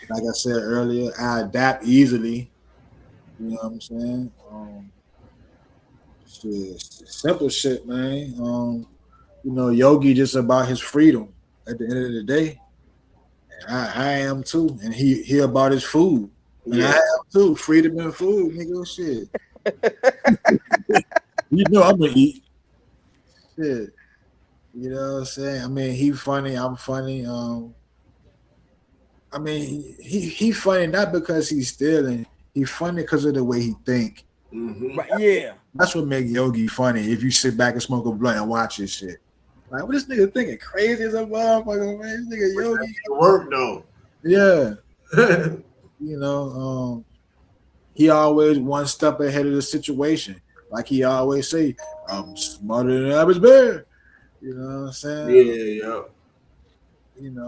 Like I said earlier, I adapt easily. You know what I'm saying? Shit, simple shit, man. Yogi just about his freedom at the end of the day. And I am too. And he about his food. And I Yeah, am too. Freedom and food, nigga. Shit. You know I'm gonna eat. Shit. You know what I'm saying? I mean, he funny, I'm funny. I mean, he funny not because he's stealing. He funny because of the way he think. Right, yeah. That's what make Yogi funny. If you sit back and smoke a blunt and watch his shit, like what this nigga thinking crazy as a motherfucker, man. This nigga Yogi, work though. yeah. You know, he always one step ahead of the situation. Like he always say, I'm smarter than average bear. You know what I'm saying? Yeah.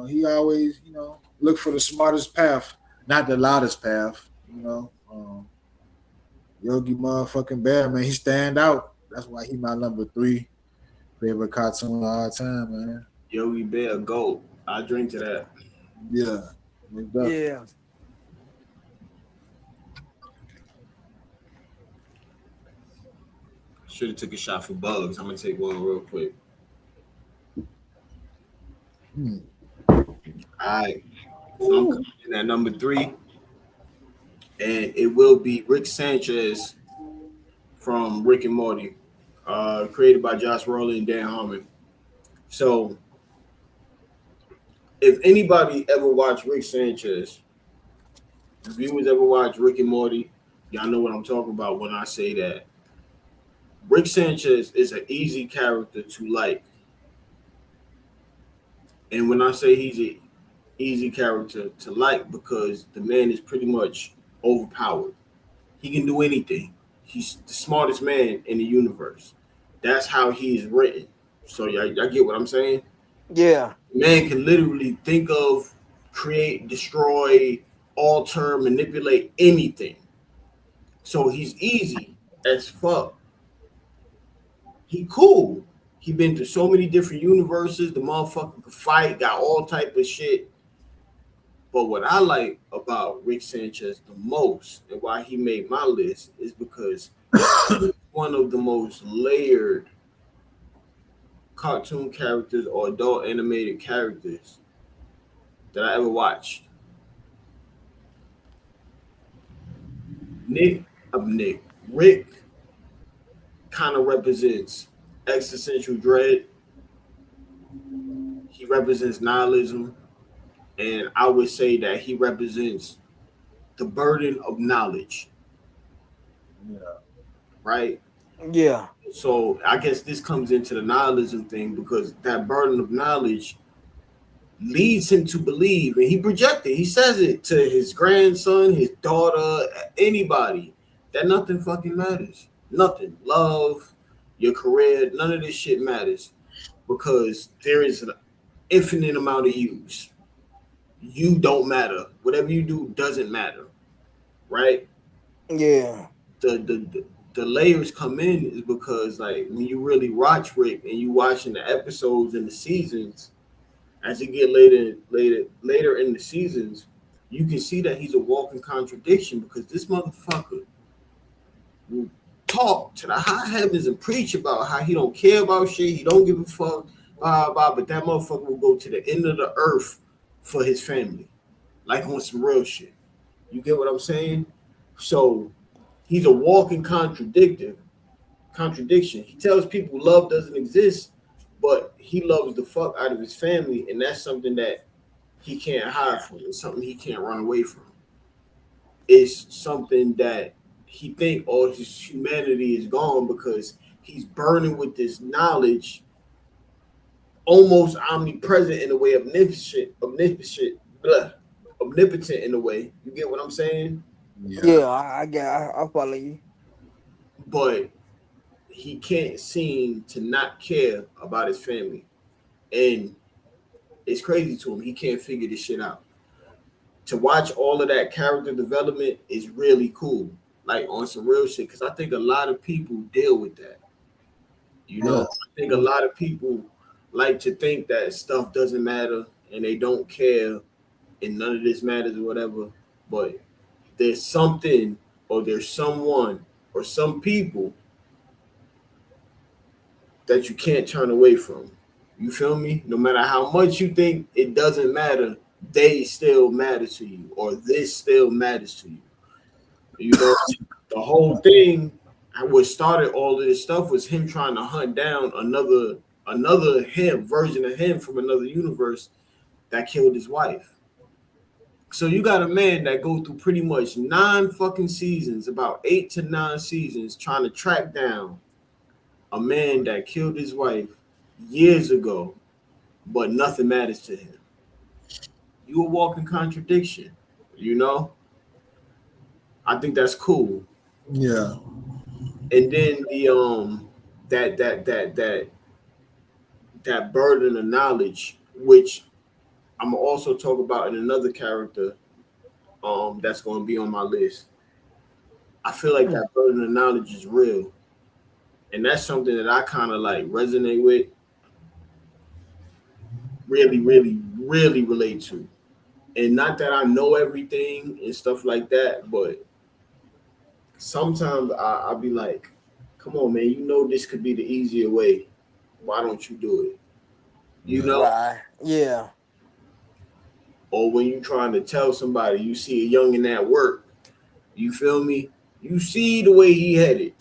He always, look for the smartest path, not the loudest path. Yogi motherfucking Bear, man, he stand out. That's why he my number 3 favorite cartoon of all time, man. Yogi Bear goat. I drink to that. Yeah, most definitely. Yeah. Should have took a shot for bugs. I'm gonna take one real quick. Hmm. All right. So I'm coming in at number 3, and it will be Rick Sanchez from Rick and Morty, created by Josh Rowling and Dan Harmon. So, if anybody ever watched Rick Sanchez, if viewers ever watched Rick and Morty, y'all know what I'm talking about when I say that Rick Sanchez is an easy character to like. And when I say he's an easy character to like, because the man is pretty much overpowered. He can do anything. He's the smartest man in the universe. That's how he is written. So y'all get what I'm saying? Yeah. Man can literally think of, create, destroy, alter, manipulate anything. So he's easy as fuck. He cool. He been through so many different universes. The motherfucker could fight, got all type of shit. But what I like about Rick Sanchez the most, and why he made my list, is because he's one of the most layered cartoon characters or adult animated characters that I ever watched. Nick, Nick, Rick kind of represents existential dread. He represents nihilism, and I would say that he represents the burden of knowledge, Yeah. right? Yeah. So I guess this comes into the nihilism thing because that burden of knowledge leads him to believe, and he projected. He says it to his grandson, his daughter, anybody, that nothing fucking matters. Nothing. Love, your career, none of this shit matters because there is an infinite amount of yous. You don't matter. Whatever you do doesn't matter, right? Yeah. The layers come in is because like when you really watch Rick and you watching the episodes and the seasons, as you get later in the seasons, you can see that he's a walking contradiction because this motherfucker will talk to the high heavens and preach about how he don't care about shit, he don't give a fuck, but that motherfucker will go to the end of the earth for his family, like on some real shit. You get what I'm saying? So he's a walking contradiction. He tells people love doesn't exist, but he loves the fuck out of his family, and that's something that he can't hide from. It's something he can't run away from. It's something that he think all his humanity is gone because he's burning with this knowledge, almost omnipresent in a way, omnipotent in a way. You get what I'm saying? Yeah. Yeah. I get. I follow you. But he can't seem to not care about his family, and it's crazy to him. He can't figure this shit out. To watch all of that character development is really cool, like on some real shit. Because I think a lot of people deal with that. You know, Yeah. I think a lot of people like to think that stuff doesn't matter and they don't care and none of this matters or whatever. But there's something or there's someone or some people that you can't turn away from. You feel me? No matter how much you think it doesn't matter, they still matter to you, or this still matters to you. You know, the whole thing, what started all of this stuff was him trying to hunt down another him version of him from another universe that killed his wife. So you got a man that go through pretty much 9 fucking seasons, about 8 to 9 seasons, trying to track down a man that killed his wife years ago, but nothing matters to him. You a walking contradiction, you know? I think that's cool. Yeah. And then the that burden of knowledge, which I'm gonna also talk about in another character that's gonna be on my list. I feel like that burden of knowledge is real. And that's something that I kind of like resonate with, really, really, really relate to. And not that I know everything and stuff like that, but sometimes I'll be like, come on, man, you know this could be the easier way. Why don't you do it? You Yeah. know? Right. Yeah. Or when you trying to tell somebody, you see a youngin' at work, you feel me? You see the way he headed,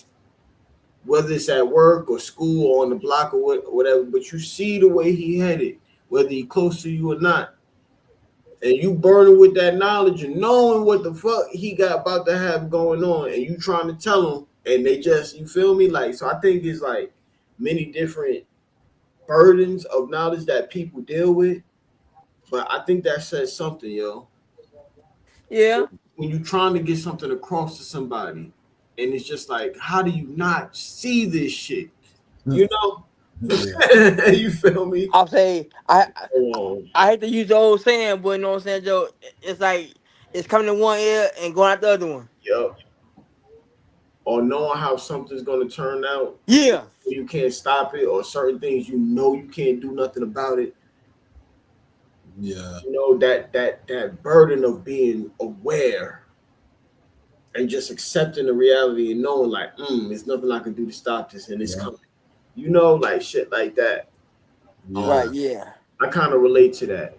whether it's at work or school or on the block or whatever, but you see the way he headed, whether he close to you or not. And you burning with that knowledge and knowing what the fuck he got about to have going on, and you trying to tell him, and they just, you feel me? Like, so I think it's like many different burdens of knowledge that people deal with, but I think that says something, yo. Yeah. When you trying to get something across to somebody, and it's just like, how do you not see this shit? You know? Yeah. You feel me? I'll say Um, I hate to use the old saying, but you know what I'm saying, Joe? It's like it's coming in one ear and going out the other one. yep. Or knowing how something's gonna turn out, Yeah. you can't stop it, or certain things you know you can't do nothing about it. Yeah. You know that burden of being aware and just accepting the reality and knowing like, there's nothing I can do to stop this, and it's Yeah. coming. You know, like shit like that. Right. Yeah. Yeah. I kind of relate to that.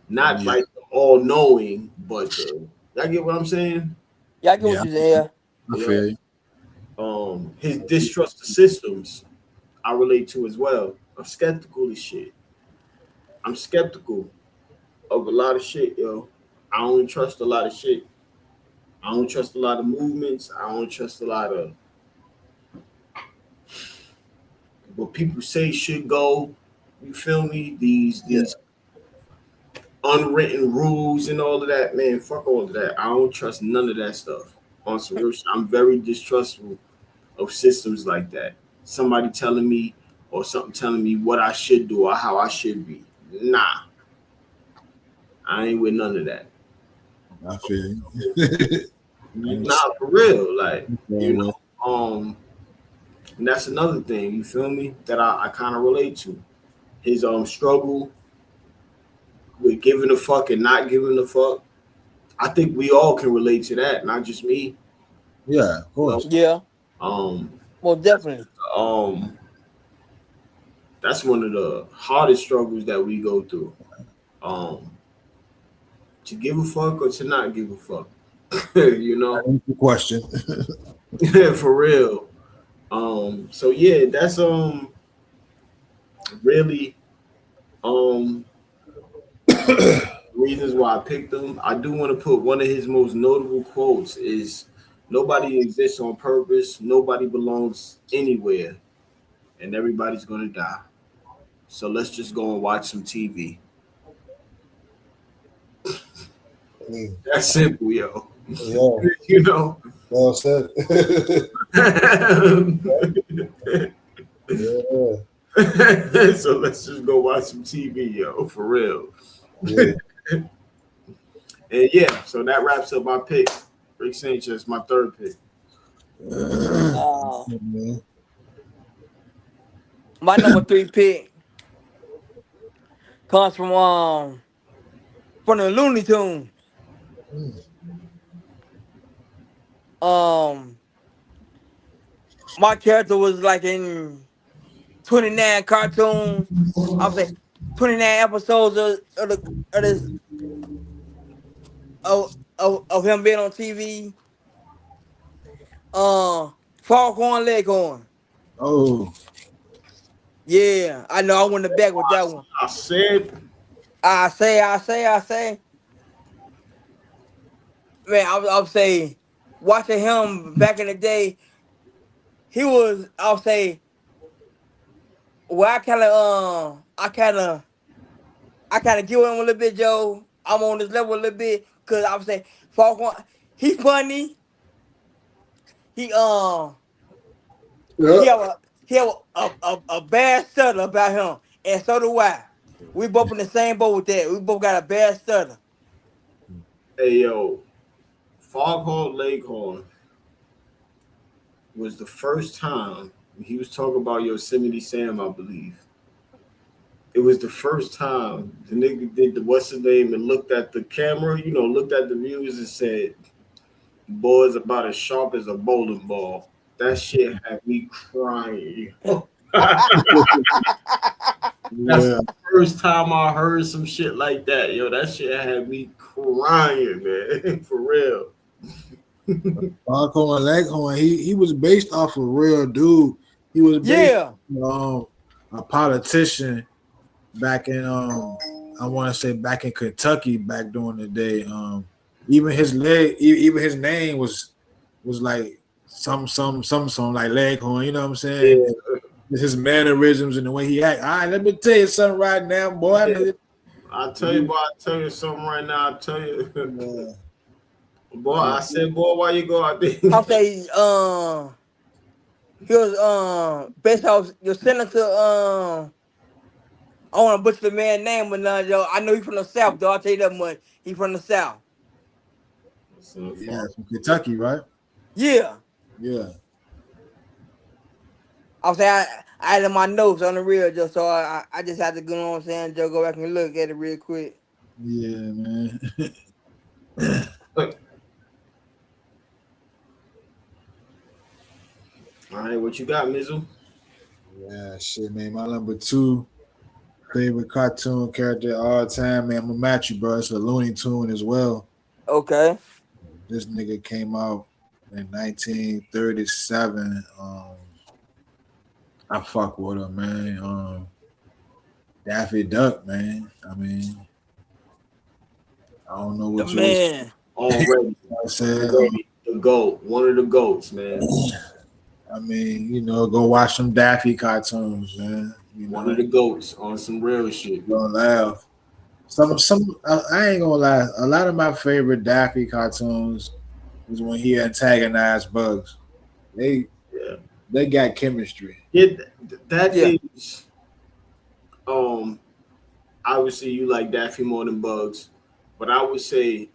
Not Yeah. like all knowing, but I get what I'm saying. Yeah, I get what Yeah. you're saying. I You feel you. know, his distrust of systems, I relate to as well. I'm skeptical of shit. I'm skeptical of a lot of shit, yo. I don't trust a lot of shit. I don't trust a lot of movements. I don't trust a lot of what people say should go. You feel me? These Yeah. these unwritten rules and all of that, man. Fuck all of that. I don't trust none of that stuff. On some real shit, I'm very distrustful of systems like that. Somebody telling me or something telling me what I should do or how I should be. Nah, I ain't with none of that. I feel you. I'm the Nah, for real. Like, you same way. know, and that's another thing, you feel me, that I kind of relate to. His struggle with giving a fuck and not giving a fuck. I think we all can relate to that, not just me. Yeah, of You know, course. Yeah. um, Well, definitely. um, that's one of the hardest struggles that we go through. Um, to give a fuck or to not give a fuck, you know, That's the question. for real. So yeah, that's really um reasons why I picked him. I do want to put one of his most notable quotes is nobody exists on purpose, nobody belongs anywhere, and everybody's gonna die. So let's just go and watch some TV. Mm, That's simple, yo. yeah, You know. well said. Yeah, So let's just go watch some TV, yo, for real. yeah. And yeah, so that wraps up my pick. Rick Sanchez, my third pick. Uh, Mhm. my number 3 pick comes from the Looney Tunes. Mm. Um, my character was like in 29 cartoons. I'll say 29 episodes of this of him being on TV. Foghorn Leghorn. Oh, Yeah, I know. I went to back with that one. I said, I say. Man, I'll say, watching him back in the day, he was. I'll say, well, I kind of give him a little bit, Joe. I'm on this level a little bit because I was saying, Falcon, he funny. He yeah. he have a he have a bad stutter about him, and so do I. We both in the same boat with that. We both got a bad stutter. hey yo, Foghorn Leghorn was the first time he was talking about Yosemite Sam, I believe. It was the first time the nigga did the what's his name and looked at the camera, looked at the views and said, "Boy, is about as sharp as a bowling ball." That shit had me crying. That's Yeah. the first time I heard some shit like that. Yo, that shit had me crying, man. For real. Foghorn Leghorn, he was based off a real dude. He was based Yeah, on a politician back in I want to say back in Kentucky back during the day. Even his name was like some like Leghorn. You know what I'm saying? Yeah, His mannerisms and the way he act. All right, let me tell you something right now, yeah. boy. I tell you, boy, I tell you something right now. I tell you, Yeah, boy, I said, boy, why you go out there? I'll say he was based off your senator I want to butcher the man's name, but yo, I know he's from the South, though. I'll tell you that much. He's from the South. So yeah, far. from Kentucky, right? Yeah. Yeah, I'll say I had in my notes on the real, just so I just had to go on what I'm saying, Joe, go back and look at it real quick. yeah, man. All right, what you got, Mizzle? Yeah, shit, man. My number two favorite cartoon character of all time, man. I'm gonna match you, bro. It's a Looney Tune as well. Okay. This nigga came out in 1937. I fuck with him, man. Daffy Duck, man. I mean, I don't know The what you was man. Already, saying. already, the goat, one of the goats, man. I mean, go watch some Daffy cartoons, man. One of the goats on some real shit. Don't laugh. I ain't gonna lie. A lot of my favorite Daffy cartoons was when he antagonized Bugs. They Yeah, they got chemistry. yeah, that Yeah. is. Um, Obviously you like Daffy more than Bugs, but I would say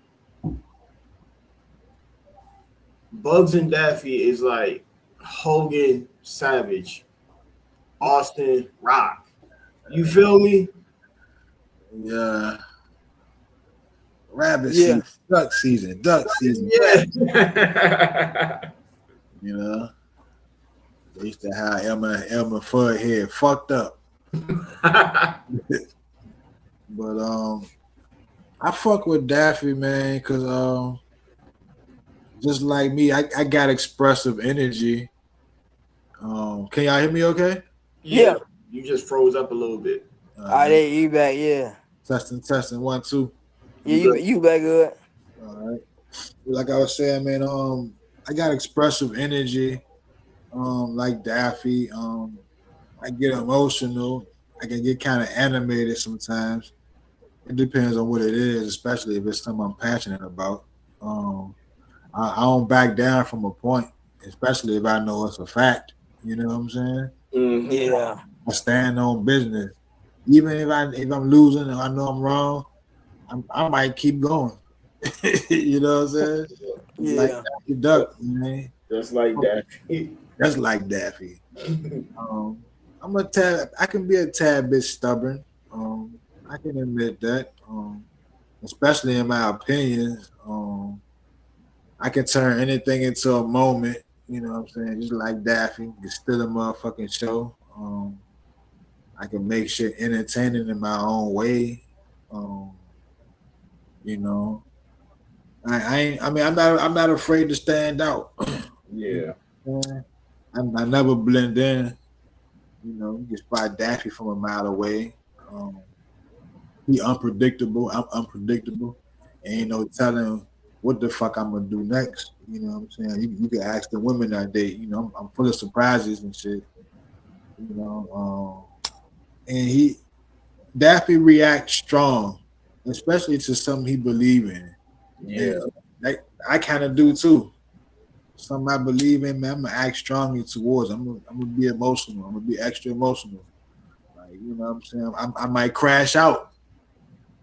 Bugs and Daffy is like Hogan, Savage, Austin, Rock. You feel me? Yeah, rabbit Yeah. season, duck season. Yeah. You know, they used to have Elmer Fudd head fucked up, but I fuck with Daffy, man, because just like me, I got expressive energy. Can y'all hear me? Okay. Yeah, Yeah. you just froze up a little bit. All All right, right. there you back. Yeah. Testing 1 2. Yeah, You you good? you back good. All right. Like I was saying, man, I got expressive energy, like Daffy. I get emotional. I can get kind of animated sometimes. It depends on what it is, especially if it's something I'm passionate about. Um, I don't back down from a point, especially if I know it's a fact. You know what I'm saying? Mm-hmm. Yeah. I stand on business, even if I'm losing and I know I'm wrong. I might keep going. You know what I'm saying? Like Yeah. Daffy Duck, man. Just like that. That's like Daffy. I'm a tad. I can be a tad bit stubborn. I can admit that. Especially in my opinions. I can turn anything into a moment. You know what I'm saying? Just like Daffy, can still a motherfucking show. I can make shit entertaining in my own way. Um, you know, I ain't. I mean, I'm not afraid to stand out. You Yeah. know what I'm saying? I never blend in. You know, you can spot Daffy from a mile away. Um, he unpredictable. I'm unpredictable. Ain't no telling what the fuck I'm gonna do next. You know what I'm saying? You can ask the women that date. You know, I'm full of surprises and shit. You know, and he Daffy reacts strong, especially to something he believe in, and Yeah. like I kind of do too. Something I believe in, man, I'm gonna act strongly towards. I'm gonna be emotional. I'm gonna be extra emotional. Like you know what I'm saying? I might crash out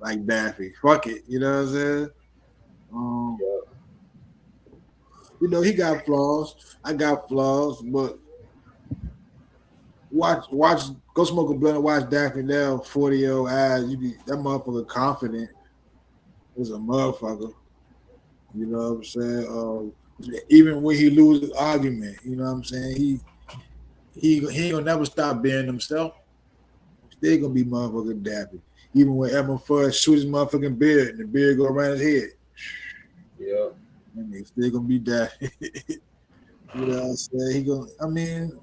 like Daffy. Fuck it, you know what I'm saying? Um, you know he got flaws. I got flaws, but watch, go smoke a blunt and watch Daffy now. 40-year-old eyes, you be that motherfucker confident as a motherfucker. You know what I'm saying? Even when he loses argument, you know what I'm saying? He ain't gonna never stop being himself. Still gonna be motherfucking Daffy. Even when Emma Fudd shoot his motherfucking beard and the beard go around his head, Yeah. and he still gonna be Daffy. You know what I'm saying? He gonna. I mean,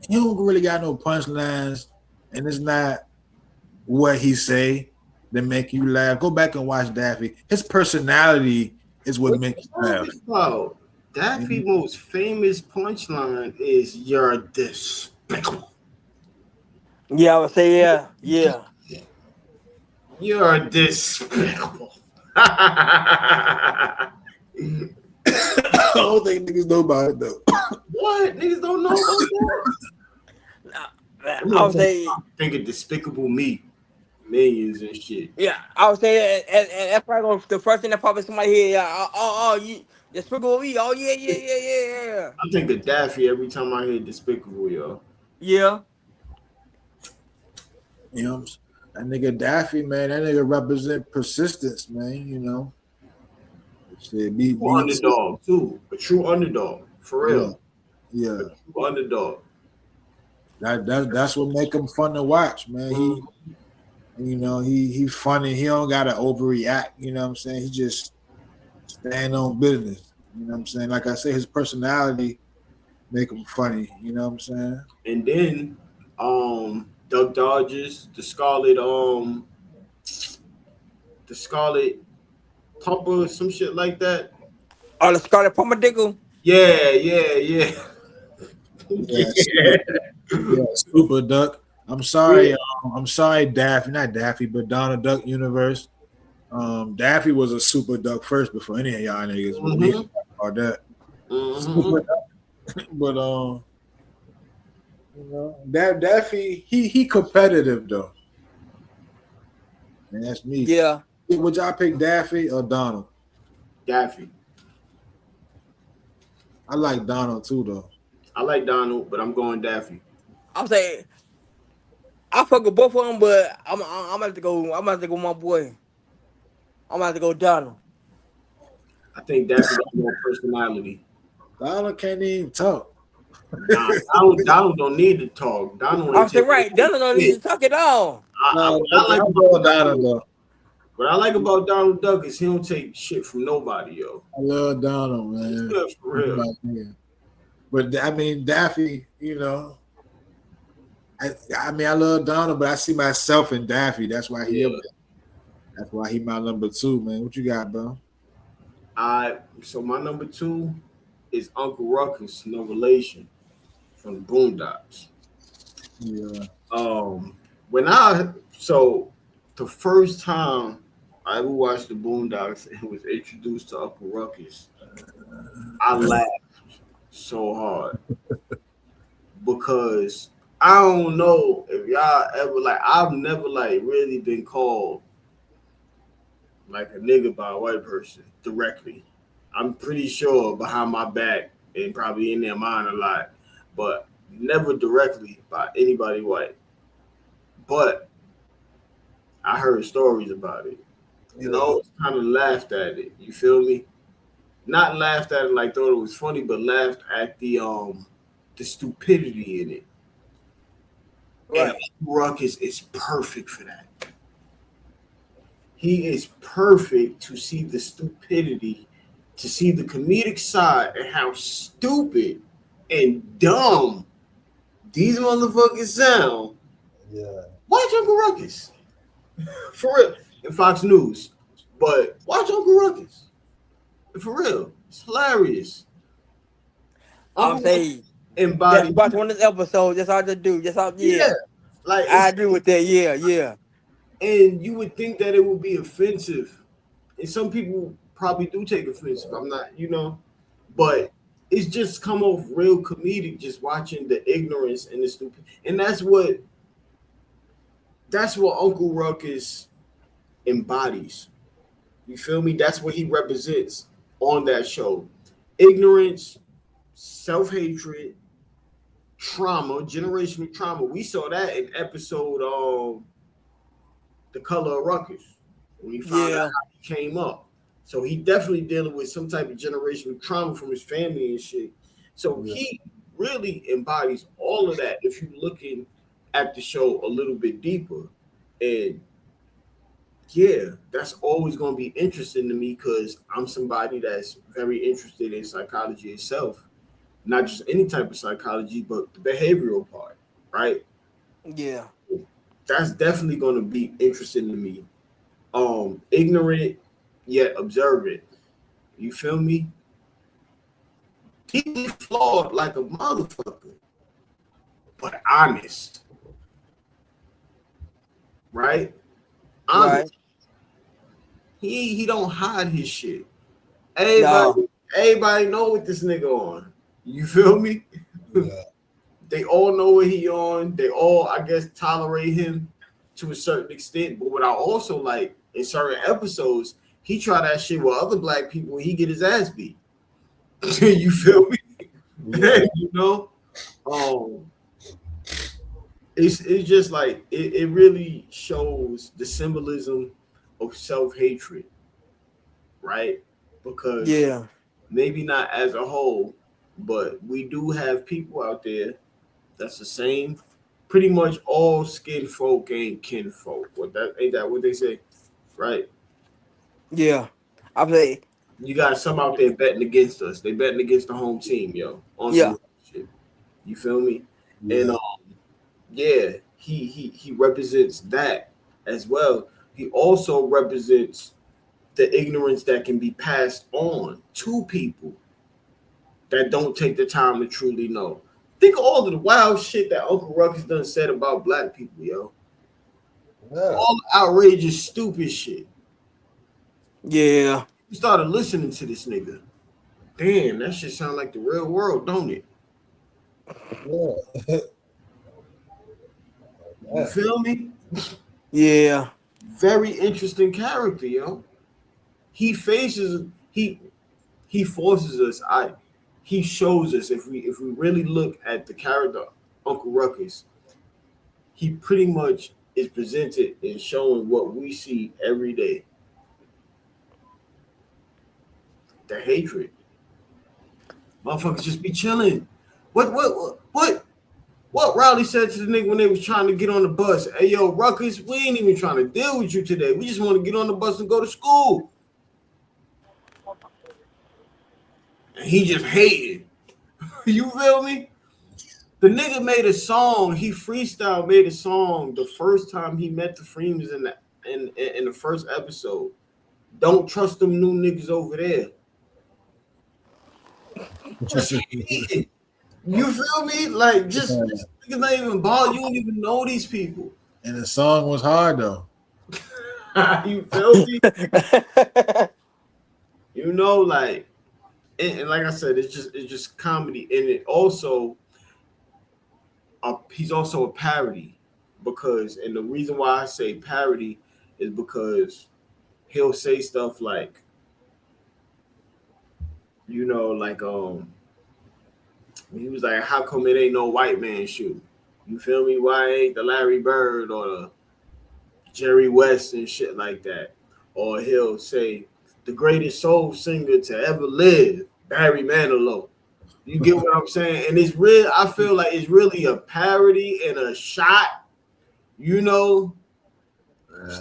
he don't really got no punchlines, and it's not what he say that make you laugh. Go back and watch Daffy. His personality is what What you makes you laugh. talking about? Daffy And most famous punchline is "You're despicable." Yeah, I would say yeah, yeah. You're despicable. What? I don't think niggas know about it though. Niggas don't know about that? Them I would motherfuckers say thinking Despicable Me, Millions and shit. yeah. I would say and that's probably the first thing that popped into my head. Yeah, you just sprinkle with me. Oh yeah, yeah, yeah, yeah, yeah. I think of Daffy every time I hear Despicable, yo. Yeah. You know, that nigga Daffy, man, that nigga represent persistence, man. You know, shit, True be too, underdog too. A true underdog. For yeah, real. A yeah. true underdog. That's what make him fun to watch, man. Mhm. He funny. He don't gotta overreact. You know what I'm saying? He just stand on business. You know what I'm saying? Like I said, his personality make him funny. You know what I'm saying? And then Duck Dodgers, the Scarlet Pumper, some shit like that. Or the Scarlet Pumpernickel. Yeah, yeah, yeah. Yeah, super, Yeah. yeah, super duck. I'm sorry, Yeah. I'm sorry, Daffy, not Daffy, but Donald Duck Universe. Daffy was a super duck first before any of y'all niggas, but we ain't Mm-hmm. talking about that. Super Mm-hmm. duck, but you know, Daffy, he competitive though, and that's me. Yeah. Would y'all pick Daffy or Donald? Daffy. I like Donald too though. I like Donald, but I'm going Daffy. I would say I fuck with both of them, but I'm gonna have to go. I'm gonna have to go with my boy. I'm gonna have to go Donald. I think Daffy got more personality. Donald can't even talk. Nah, Donald don't need to talk. Donald I ain't would say taking right. Donald don't need shit. to talk at all. No, What I like I'm about going Donald Donald, though. what I like about Donald Duck is he don't take shit from nobody, yo. I love Donald, man. Yeah, for He's real. my man. But I mean, Daffy, you know, I mean, I love Donald, but I see myself in Daffy. That's why he up Yeah. there. That's why he my number two, man. What you got, bro? So my number two is Uncle Ruckus, no relation, from the Boondocks. Yeah, When I so the first time I ever watched the Boondocks and was introduced to Uncle Ruckus, I laughed so hard because I don't know if y'all ever like I've never like really been called like a nigga by a white person directly. I'm pretty sure behind my back and probably in their mind a lot, but never directly by anybody white. But I heard stories about it, and I Yeah. always kind of laughed at it. You feel me? Not laughed at it like thought it was funny, but laughed at the stupidity in it. And Right. Ruckus is perfect for that. He is perfect to see the stupidity, to see the comedic side and how stupid and dumb these motherfuckers sound. Yeah. Watch Uncle Ruckus. For real. In Fox News. But watch Uncle Ruckus. For real. It's hilarious. I'll Uncle Ruckus say just embodies, watch one of this episode. That's all to do. Just all, yeah. yeah. Like I it's, agree with that. Yeah, yeah, and you would think that it would be offensive. And some people probably do take offensive. I'm not, but it's just come off real comedic just watching the ignorance and the stupid. And that's what Uncle Ruckus embodies. You feel me? That's what he represents on that show. Ignorance, self-hatred, trauma, generational trauma. We saw that in episode The Color of Ruckus when he found out yeah, how he came up. So he definitely dealing with some type of generational trauma from his family and shit. So Yeah. he really embodies all of that if you're looking at the show a little bit deeper. And yeah, that's always going to be interesting to me because I'm somebody that's very interested in psychology itself, not just any type of psychology, but the behavioral part, right? yeah. That's definitely going to be interesting to me. Ignorant yet observant. You feel me? Deeply flawed like a motherfucker, but honest, right? Right. Honest. He don't hide his shit. No. Everybody know what this nigga on. You feel me? Yeah. They all know what he on. They all, I guess, tolerate him to a certain extent. But what I also like in certain episodes, he try that shit with other black people. He get his ass beat. You feel me? Yeah. you know, um, it's just like it really shows the symbolism of self hatred, right? Because Yeah, maybe not as a whole, but we do have people out there that's the same. Pretty much all skin folk ain't kin folk. What that ain't that what they say, right? yeah. I say, You got some out there betting against us. They betting against the home team, yo, on yeah, some shit. You feel me? And Yeah. yeah, he represents that as well. He also represents the ignorance that can be passed on to people that don't take the time to truly know. Think of all of the wild shit that Uncle Ruckus done said about black people, yo. Yeah. All the outrageous, stupid shit. yeah, You started listening to this nigga. Damn, that shit sound like the real world, don't it? Yeah. You Yeah. feel me? yeah, Very interesting character, yo. He faces he forces us. He shows us if we really look at the character Uncle Ruckus, he pretty much is presented and showing what we see every day. The hatred. Motherfuckers just be chilling. What Rowley said to the nigga when they was trying to get on the bus? Hey yo, Ruckus, we ain't even trying to deal with you today. We just want to get on the bus and go to school. And he just hated. You feel me? The nigga made a song. He freestyle made a song the first time he met the Freemas in the first episode. Don't trust them new niggas over there. Just hating. You feel me? Like just niggas not even ball. You don't even know these people. And the song was hard though. You feel me? Like and like I said, it's just comedy, and it also he's also a parody because, and the reason why I say parody is because he'll say stuff like, like he was like, how come it ain't no white man shoe? You feel me? Why ain't the Larry Bird or the Jerry West and shit like that. Or he'll say the greatest soul singer to ever live, Barry Manilow. You get what I'm saying? And it's real. I feel like it's really a parody and a shot. You know,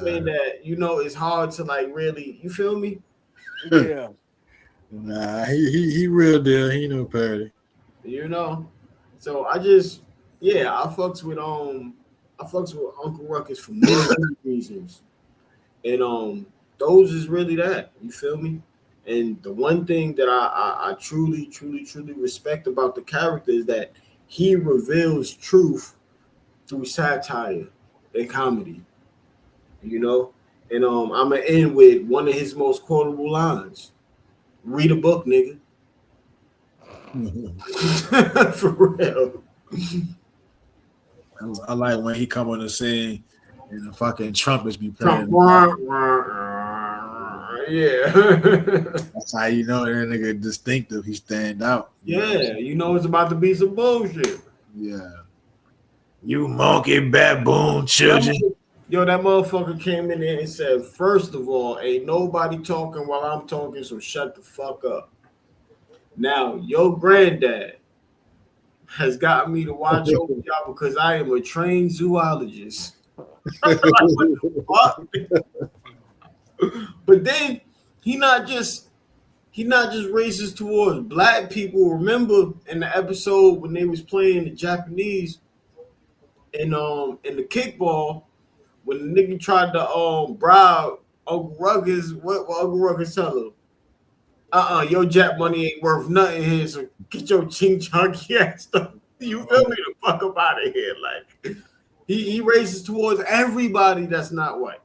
saying that it's hard to like really. You feel me? Yeah. Nah, he real deal. He no parody. You know. So I fucks with Uncle Ruckus for many reasons, and those is really that. You feel me? And the one thing that I truly, truly, truly respect about the character is that he reveals truth through satire and comedy. You know, and I'm gonna end with one of his most quotable lines: "Read a book, nigga." For real. I like when he come on the scene and the fucking trumpets be Trump, playing. yeah. That's how you know that nigga distinctive. He stand out. Yeah, it's about to be some bullshit. Yeah. You monkey baboon children. Yo, that motherfucker came in there and said, first of all, ain't nobody talking while I'm talking, so shut the fuck up. Now, your granddad has got me to watch over y'all because I am a trained zoologist. Like, what the fuck? But then he not just racist towards black people. Remember in the episode when they was playing the Japanese in the kickball, when the nigga tried to bribe Uncle Ruckus, what Uncle Ruckus tell him? Your Jap money ain't worth nothing here, so get your ching chunky ass stuff. You feel me? The fuck up out of here. Like he raises towards everybody that's not white.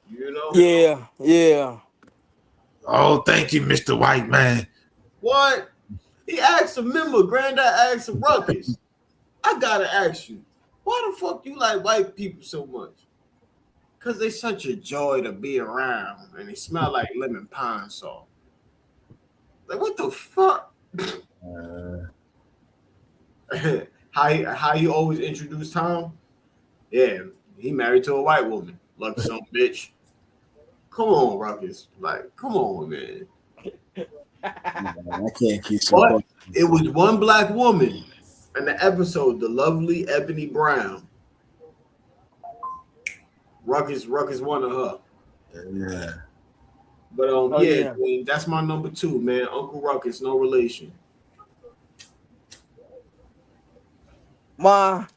You know? Yeah. Yeah. Oh, thank you, Mr. White Man. What? He asked a member, Granddad asked a Ruckus. I gotta ask you, why the fuck you like white people so much? Cause they such a joy to be around and they smell like lemon pine salt. Like what the fuck? How you always introduce Tom? Yeah, he married to a white woman. Lucky some bitch. Come on, Ruckus. Like, come on, man. I can't keep But it was one black woman in the episode, the lovely Ebony Brown. Ruckus one of her. Yeah. But yeah. man, that's my number 2, man. Uncle Ruckus, no relation. My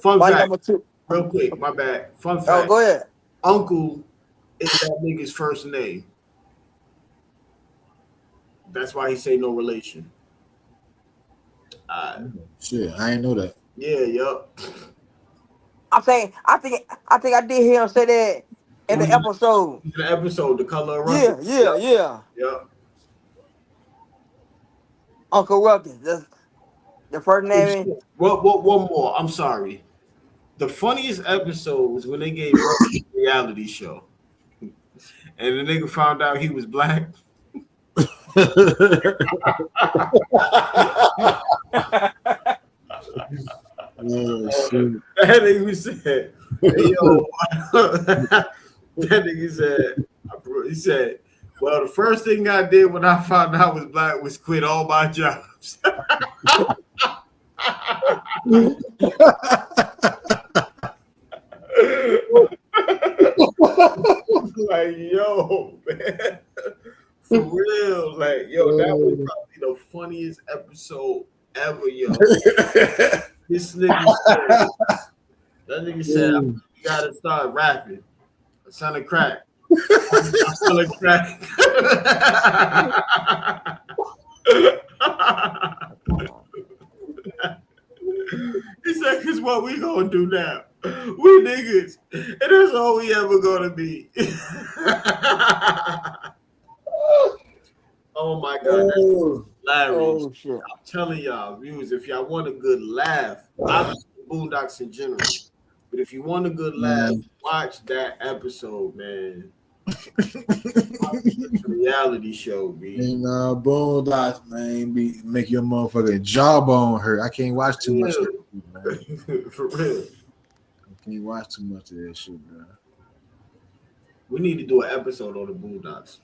Fun fact, number 2. real quick, my bad. Fun Oh, fact. go ahead. Uncle is that nigga's first name. That's why he say no relation. Shit, I ain't know that. Yeah, yup. I think I did hear him say that in the episode. In the episode, The Color of Yeah, Ruckus. yeah. Yup. Uncle Ruckus. That's the first name. What? One more. I'm sorry. The funniest episode was when they gave Ruckus a reality show, and the nigga found out he was black. Oh, shit. That nigga said, hey, yo, that nigga said, he said, well, the first thing I did when I found out I was black was quit all my jobs. Like, yo, man. For real. Like, yo, that was probably the funniest episode ever, yo. This nigga said, that nigga said, you gotta start rapping. I sounded crack. I sounded crack. He said, "Cause what we gonna do now? We niggas, and that's all we ever gonna be." Oh my god, that's hilarious! Oh shit. I'm telling y'all, viewers, if y'all want a good laugh, obviously Boondocks in general, but if you want a good laugh, watch that episode, man. Reality show, B. And Boondocks, man, make your motherfucking jawbone hurt. I can't watch too much of that shit, man. For real. I can't watch too much of that shit, man. We need to do an episode on the Boondocks.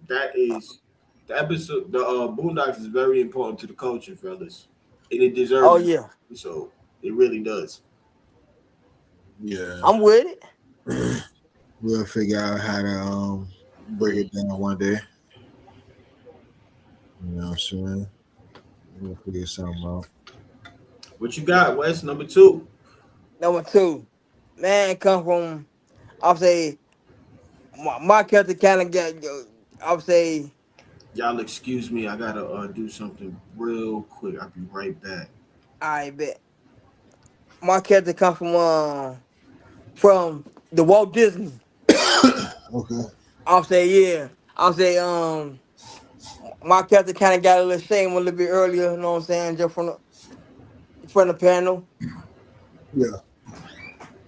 That is the episode. The Boondocks is very important to the culture, fellas, and it Oh deserves an yeah, episode. It really does. Yeah, I'm with it. we'll figure out how to break it down one day. You know what I'm saying? We'll figure something out. What you got, Wes? Number two. Number two, man, come from. I'll say my character kind of get. I'll say Y'all excuse me. I gotta do something real quick. I'll be right back. I bet my character come from the Walt Disney. Okay. I'll say yeah. I'll say my character kind of got a little shame a little bit earlier. You know what I'm saying? Just from the panel. Yeah.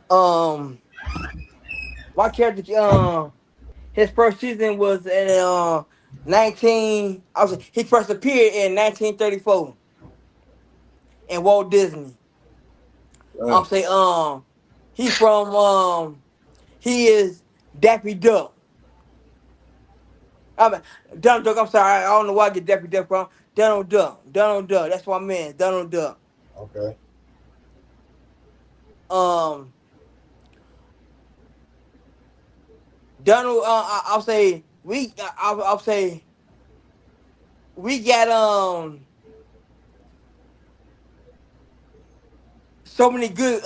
Um, my character his first season was in 19. I was he first appeared in 1934 in Walt Disney. I'll Right. say he from he is Daffy Duck. I mean Donald Duck. I'm sorry, I don't know why I get Daffy Duck from. Donald Duck. Donald Duck. That's my man. Donald Duck. Okay. Um, Donald. I'll say I'll say we got so many good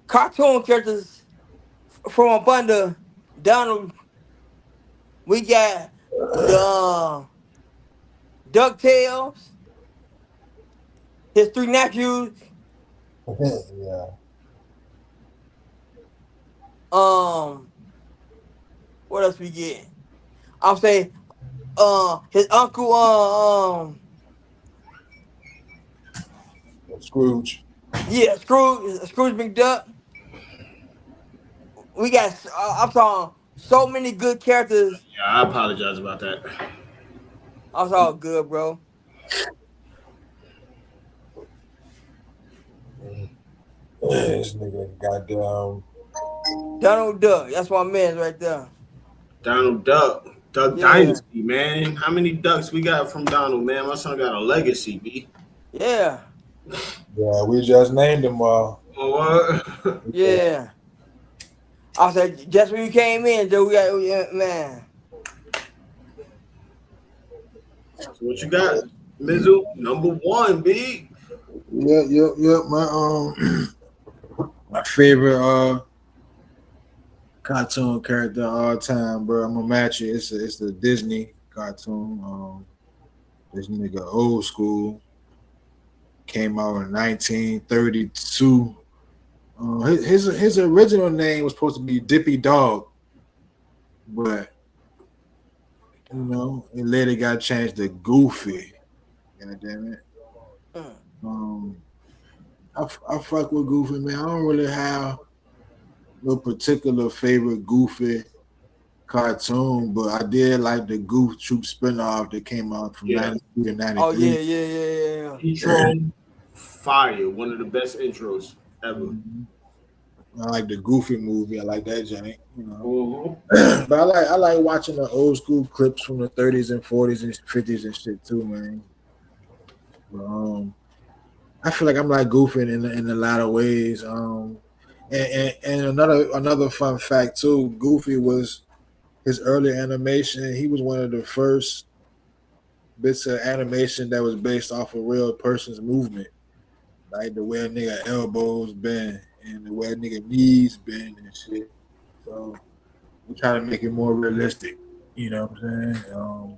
cartoon characters from up under Donald. We got the DuckTales, his three nephews. Yeah. Um, what else we get? I'll say his uncle Scrooge. yeah, Scrooge McDuck. We got I'm talking so many good characters. Yeah, I apologize about that. I all good, bro. This nigga goddamn. Donald Duck, that's my man right there. Donald Duck. Duck Yeah, Dynasty, man. How many ducks we got from Donald, man? My son got a legacy, B. yeah, Yeah, we just named him. Oh, what? Yeah. yeah. I said just when you came in, dude, we got yeah, man. So what you got, Mizzle? Number one, B. Yep. My favorite cartoon character of all time, bro. I'm gonna match it. It's the Disney cartoon. This nigga old school came out in 1932. His original name was supposed to be Dippy Dog, but it later got changed to Goofy. God damn it. Mm. Um, I fuck with Goofy, man. I don't really have no particular favorite Goofy cartoon, but I did like the Goof Troop spinoff that came out from Yeah. 92 to Oh 93. yeah. Intro fire. One of the best intros ever. I like the Goofy movie. I like that, Jenny. Mhm. But I like watching the old school clips from the 30s and 40s and 50s and shit too, man. But, I feel like I'm like Goofy in a lot of ways. And another fun fact too, Goofy was his early animation. He was one of the first bits of animation that was based off a real person's movement, like the way a nigga elbows bend and the way a nigga knees bend and shit. So we try to make it more realistic. You know what I'm saying?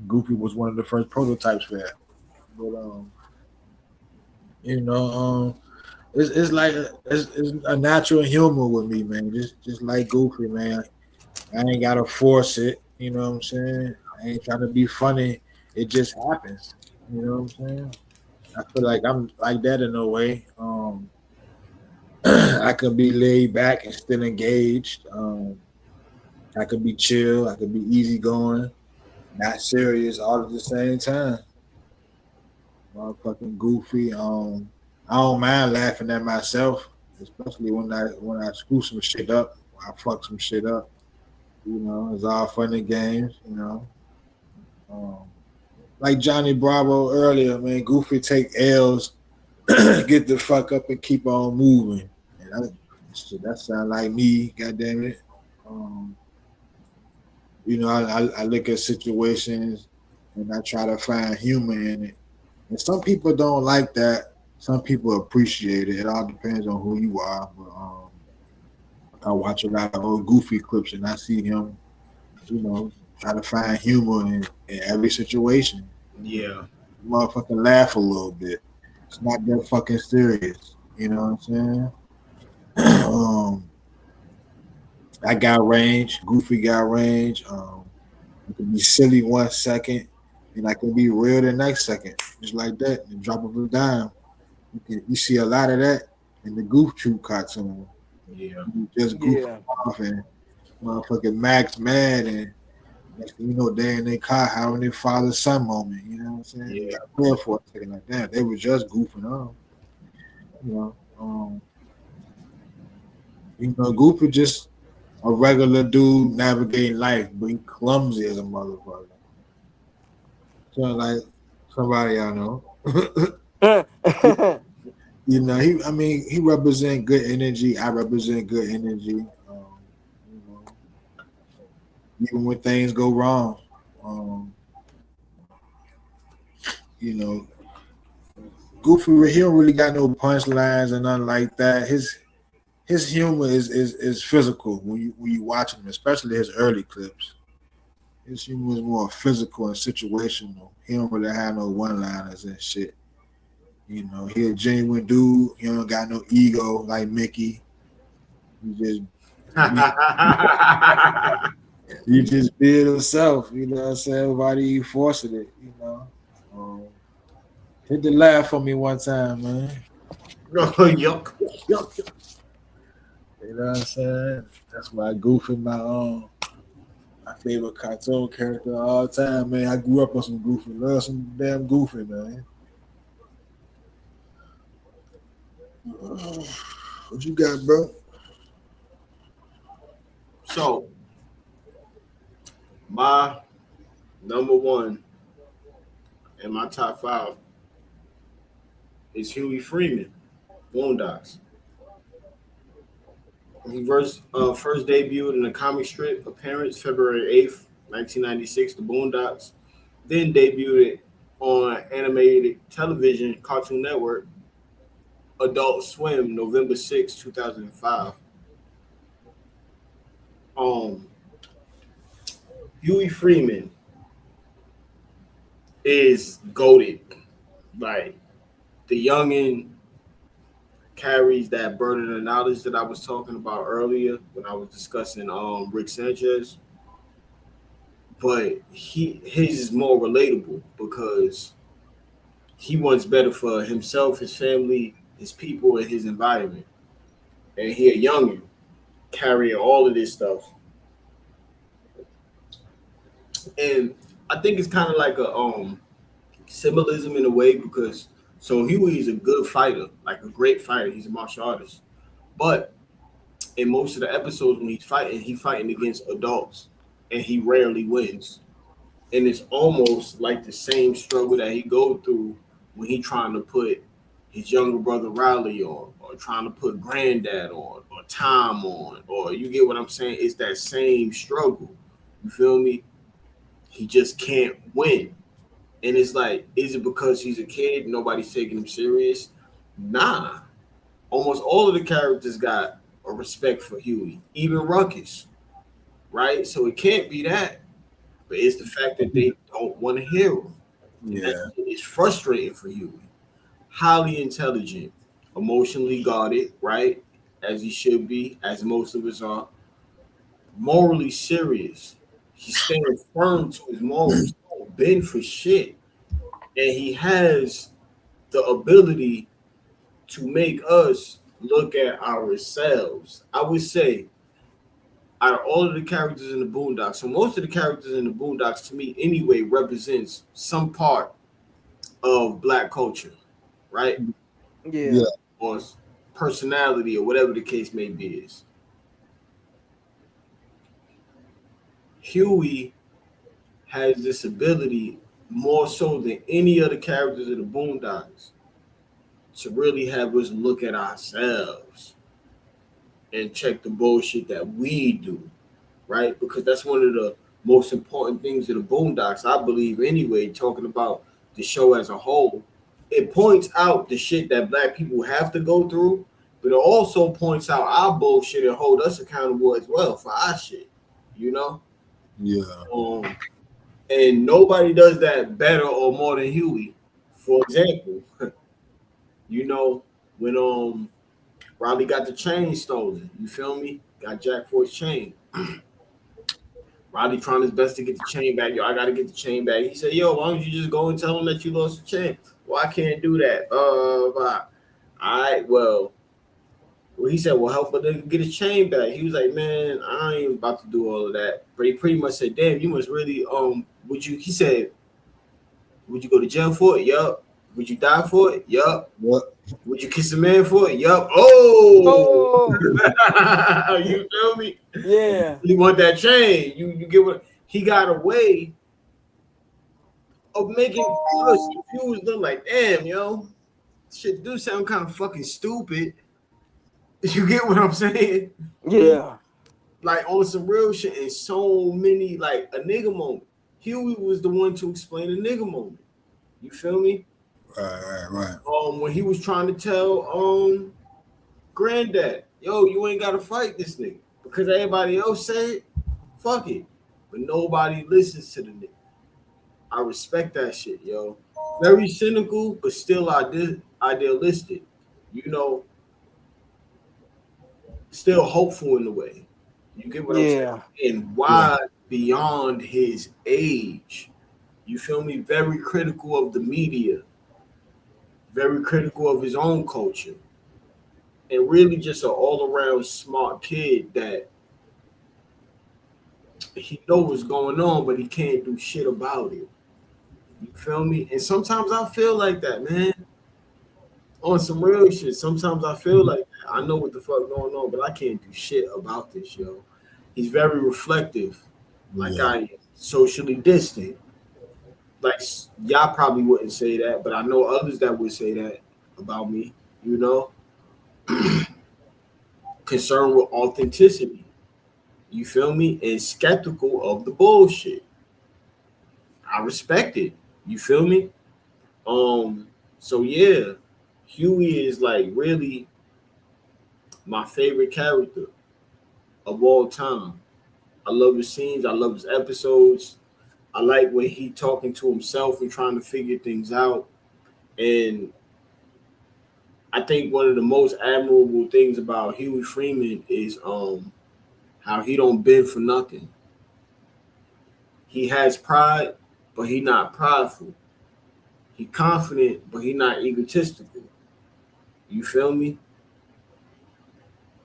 Goofy was one of the first prototypes for that. But you know, it's like it's a natural humor with me, man. Just like Goofy, man. I ain't gotta force it. You know what I'm saying? I ain't trying to be funny. It just happens. You know what I'm saying? I feel like I'm like that in a way. I can be laid back and still engaged. I could be chill. I could be easygoing, not serious all at the same time. Motherfucking Goofy. I don't mind laughing at myself, especially when I screw some shit up, when I fuck some shit up. It's all fun and games. Um, like Johnny Bravo earlier, man. Goofy take L's, get the fuck up and keep on moving. And shit, that sound like me. God damn it. Um, I look at situations and I try to find humor in it. And some people don't like that. Some people appreciate it. It all depends on who you are. But I watch a lot of old Goofy clips and I see him, try to find humor in every situation. Yeah, Motherfucking laugh a little bit. It's not that fucking serious. You know what I'm saying? I got range. Goofy got range. I could be silly 1 second, and I could be real the next second, just like that. The drop of a dime. You see a lot of that in the Goof Troop cartoon. yeah, You just goof Yeah. off and motherfucking Max mad, and next thing you know, they in their car having their father son moment. You know what I'm saying? You yeah. got real for a second like that. They were just goofing off. You know, um, Goofy just a regular dude navigating life, but he clumsy as a motherfucker. So like somebody I know. He represent good energy. I represent good energy. You know, even when things go wrong, um, you know, Goofy, he don't really got no punchlines and nothing like that. His humor is physical when you watch him, especially his early clips. His humor is more physical and situational. He don't really have no one liners and shit. He a genuine dude. He don't got no ego like Mickey. He just be you just be it himself, you know what I'm saying? Nobody forcing it. Um, hit the laugh for me one time, man. Oh, yuck. Yuck. You know what I'm saying? That's why I goof in my favorite cartoon character of all time, man. I grew up on some Goofy. Love some damn Goofy, man. What you got, bro? So my number one in my top five is Huey Freeman, Boondocks. He first debuted in the comic strip appearance February 8th, 1996, The Boondocks. Then debuted on animated television Cartoon Network Adult Swim November 6th, 2005. Um, Huey Freeman is goated. Like the youngin carries that burden of knowledge that I was talking about earlier when I was discussing Rick Sanchez. But his is more relatable because he wants better for himself, his family, his people, and his environment. And he a youngin carrying all of this stuff. And I think it's kind of like a symbolism in a way because so Huey is a good fighter, like a great fighter. He's a martial artist. But in most of the episodes when he's fighting against adults and he rarely wins. And it's almost like the same struggle that he go through when he trying to put his younger brother Riley on, or trying to put Granddad on, or Tom on, or you get what I'm saying? It's that same struggle. You feel me? He just can't win. And it's like, is it because he's a kid? Nobody's taking him serious? Nah. Almost all of the characters got a respect for Huey, even Ruckus, right? So it can't be that, but it's the fact that they don't want to hear him. And that Yeah, is frustrating for Huey. Highly intelligent, emotionally guarded, right? As he should be, as most of us are. Morally serious. He's staying firm to his morals. He don't bend for shit. And he has the ability to make us look at ourselves. I would say out of all of the characters in the Boondocks, so most of the characters in the Boondocks to me anyway represents some part of black culture, right? Yeah. yeah, Or personality or whatever the case may be is. Huey has this ability more so than any other characters of the Boondocks to really have us look at ourselves and check the bullshit that we do, right? Because that's one of the most important things of the Boondocks, I believe, anyway, talking about the show as a whole. It points out the shit that black people have to go through, but it also points out our bullshit and hold us accountable as well for our shit, you know? Yeah. And nobody does that better or more than Huey. For example, you know, when Riley got the chain stolen, you feel me? Got Jack for his chain. Riley trying his best to get the chain back. Yo, I gotta get the chain back. He said, "Yo, why don't you just go and tell him that you lost the chain? Well, I can't do that." All right, well, he said, "Well, help a nigga get his chain back." He was like, "Man, I ain't about to do all of that." But he pretty much said, "Damn, you must really would you?" He said, "Would you go to jail for it? Yup. Would you die for it? Yup. What? Would you kiss a man for it? Yup. Oh, Oh, you feel me? yeah, You want that chain? You get what he got a way of making us confused. I'm like, damn, yo, shit do sound kind of fucking stupid. You get what I'm saying? yeah, Like on some real shit and so many like a nigga moment. Huey was the one to explain a nigga moment. You feel me? Right. When he was trying to tell granddad, yo, you ain't gotta fight this nigga because everybody else said, fuck it. But nobody listens to the nigga. I respect that shit, yo. Very cynical, but still idealistic. You know, still hopeful in a way. You get what I'm saying? yeah, And Yeah. why beyond his age? You feel me? Very critical of the media, very critical of his own culture, and really just an all around smart kid that he knows what's going on, but he can't do shit about it. You feel me? And sometimes I feel like that, man. On some real shit. Sometimes I feel like that. I know what the fuck going on, but I can't do shit about this, yo. He's very reflective, like Yeah. I am, socially distant. Like y'all probably wouldn't say that, but I know others that would say that about me. You know, concerned with authenticity. You feel me? And skeptical of the bullshit. I respect it. You feel me? So yeah, Huey is like really my favorite character of all time. I love his scenes. I love his episodes. I like when he talking to himself and trying to figure things out. And I think one of the most admirable things about Huey Freeman is how he don't bend for nothing. He has pride, but he not prideful. He confident, but he not egotistical. You feel me?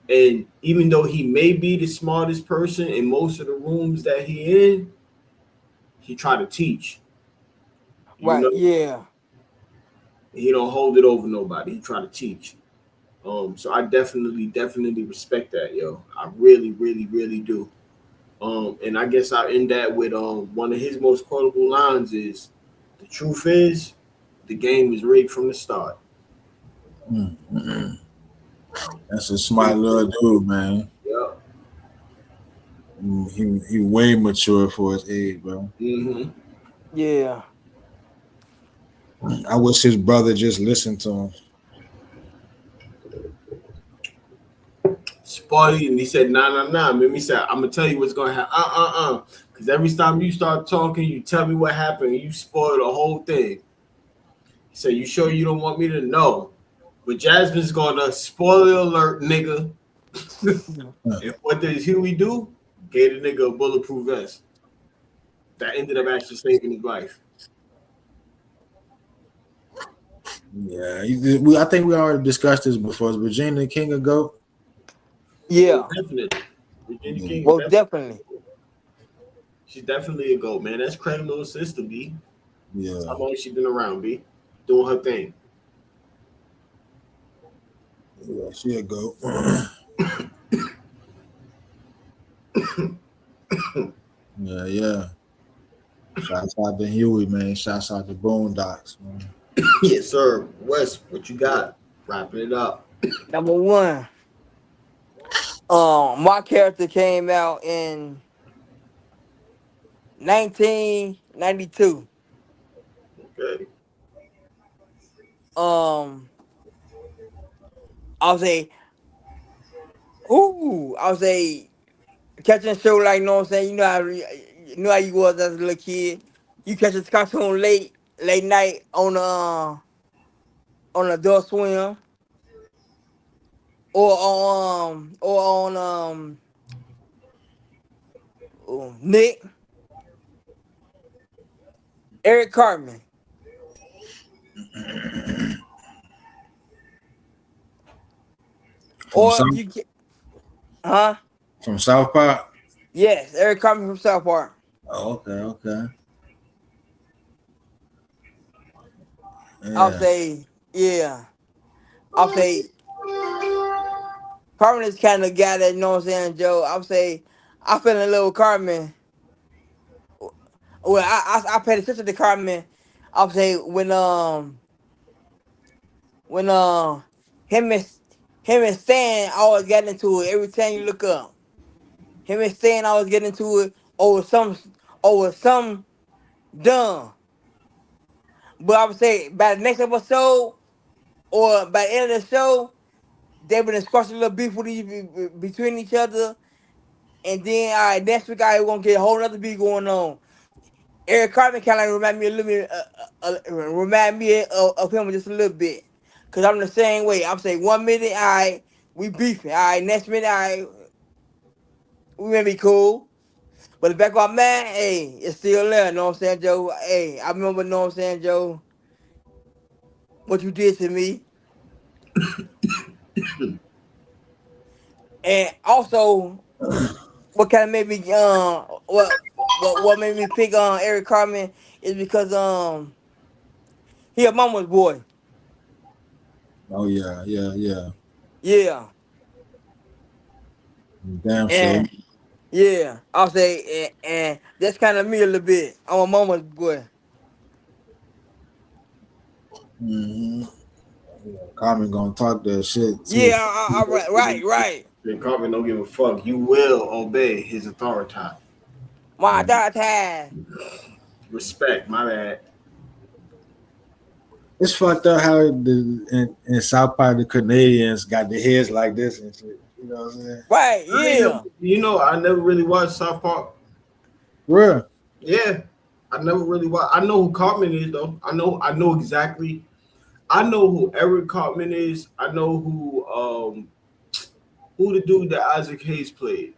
And even though he may be the smartest person in most of the rooms that he in, he try to teach. You right, know, yeah, he don't hold it over nobody. He try to teach. So I definitely respect that, yo. I really, really, really do. And I guess I end that with one of his most quotable lines is, "The truth is, the game is rigged from the start." Mm-hmm. That's a smart little dude, man. Yeah. He way mature for his age, bro. Mm-hmm. yeah, I wish his brother just listened to him. Spotty, and he said, "Nah, nah, nah." Made me say, "I'm gonna tell you what's gonna happen." Because every time you start talking, you tell me what happened, and you spoil the whole thing. He said, "You sure you don't want me to know?" But Jasmine's gonna spoiler alert, nigga. And what did Huey do? Gave the nigga a bulletproof vest that ended up actually saving his life. Yeah, I think we already discussed this before. Is Regina the king of goat? Oh, yeah, definitely. Virginia King is most definitely. definitely. She's definitely a goat, man. That's Craig little sister, B. How Yeah, long she been around, B? Doing her thing. yeah, she a goat. Yeah, yeah. Shouts out to Huey, man. Shouts out to Boondocks, man. Yes, sir. Wes, what you got? Wrapping it up. Number one, my character came out in 1992. Okay. Um, I was a I was a catching show like you know what I'm saying. You know how you was as a little kid. You catch a cartoon late night on Adult Swim or on Nick Eric Cartman From or if South you huh from South Park. yes Eric Cartman from South Park. Oh, okay, okay. I'll Yeah. say yeah. I'll say Carmen is kind of guy that you know what I'm saying, Joe. I'll say I feel in love with Carmen. Well, I paid attention to Carmen. I'll say when him and him and Stan always got into it every time you look up. Him and Stan always get into it over some dumb. But I would say by the next episode or by the end of the show, they would squash a little beef with between each other. And then all right, next week I gonna get a whole other beat going on. Eric Cartman kind of remind me a little bit, remind me of him just a little bit, cause I'm the same way. I'm saying 1 minute, all right, we beefing, all right, next minute, all right, we may be cool, but the back of my mind, hey, it's still there. Know what I'm saying, Joe? Hey, I remember, know what I'm saying, Joe, what you did to me, and also what kind of made me, what made me pick on Eric Cartman is because he a mama's boy. Oh yeah, yeah, yeah. Yeah. Damn sure. And yeah, I'll say, and that's kind of me a little bit. I'm a mama's boy. Mm-hmm. Carmen gonna talk that shit too. Yeah, right. Then Cartman don't give a fuck. You will obey his authority. My Yeah. daughter. Respect, my bad. It's fucked up how in South Park the Canadians got their heads like this and shit. You know what I'm saying? Right, I ain't never, yeah. I never really watched South Park. Real. Yeah, I never really watched. I know who Cartman is though. I know exactly. I know who Eric Cartman is. I know who the dude that Isaac Hayes played.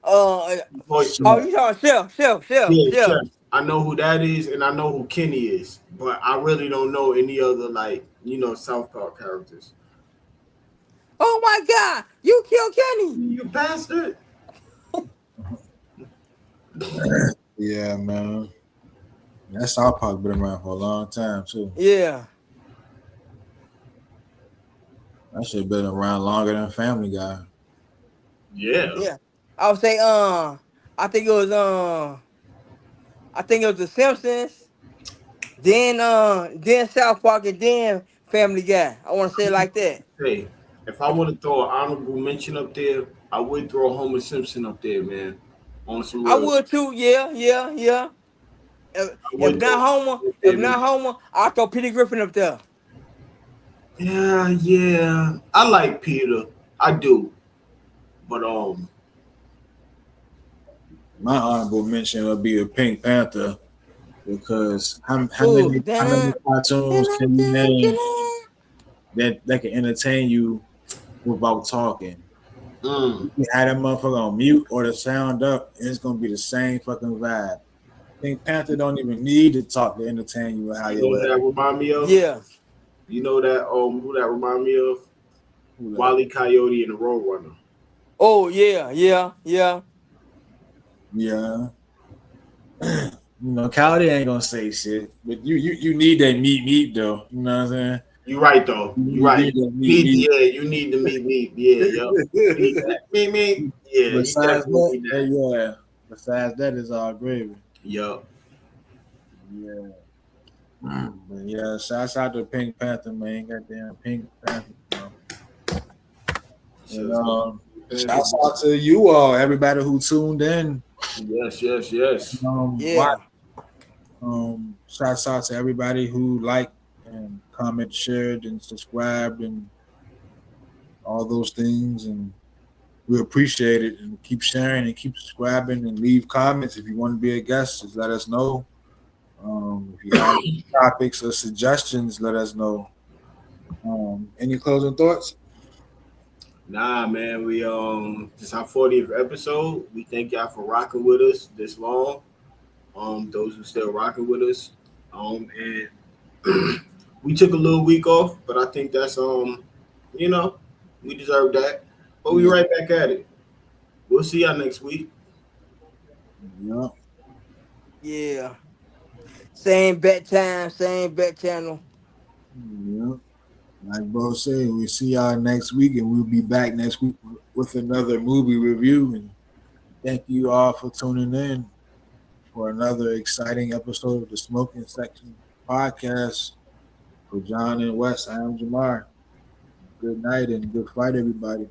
Uh, Voice oh, Chef. you talking Yeah, Chef. Chef. I know who that is, and I know who Kenny is, but I really don't know any other South Park characters. Oh my God, you killed Kenny. You bastard! Yeah, man. That South Park been around for a long time too. Yeah, That shit been around longer than Family Guy. Yeah. yeah. I would say, I think it was The Simpsons. Then South Park and then Family Guy. I want to say it like that. Hey, if I want to throw an honorable mention up there, I would throw Homer Simpson up there, man. On some I real, would too. Yeah. I would throw Homer up If there, not man. Homer, I'll throw Peter Griffin up there. Yeah. I like Peter. I do, but My honorable mention would be a Pink Panther because Ooh, how many cartoons can you name dun. that can entertain you without talking? mm, You can have that motherfucker on mute or the sound up, and it's gonna be the same fucking vibe. Pink Panther don't even need to talk to entertain you with how you know your who ass. that remind me of? Yeah. You know that who that remind me of? Who that? Wile E. Coyote and the Roadrunner. Oh yeah. Yeah. You know, Coyote ain't gonna say shit, but you need that meat though. You know what I'm saying? You right though. You You right. need that Meat, yeah, you need the meat. Yeah, yep. You need that. Meat. Yeah, you Besides definitely that, need that. yeah. Besides that, it's all gravy. Yup. Yeah. But yeah, shouts out to Pink Panther, man. Goddamn Pink Panther. And Says shouts out to you all, everybody who tuned in. yes, yes, yes. Watch. Yeah. Shouts out to everybody who liked and comment, shared, and subscribed, and all those things. And we appreciate it. And keep sharing and keep subscribing and leave comments. If you want to be a guest, just let us know. If you have topics or suggestions, let us know. Any closing thoughts? Nah, man, we this is our 40th episode. We thank y'all for rocking with us this long. Those who still rocking with us. And we took a little week off, but I think that's you know, we deserve that. But we right back at it. We'll see y'all next week. Yeah. Yeah. Same bet time, same bet channel. Yeah. Like bro said, we'll see y'all next week, and we'll be back next week with another movie review. And thank you all for tuning in for another exciting episode of the Smoking Section podcast. For John and Wes, I am Jamar. Good night and good fight, everybody.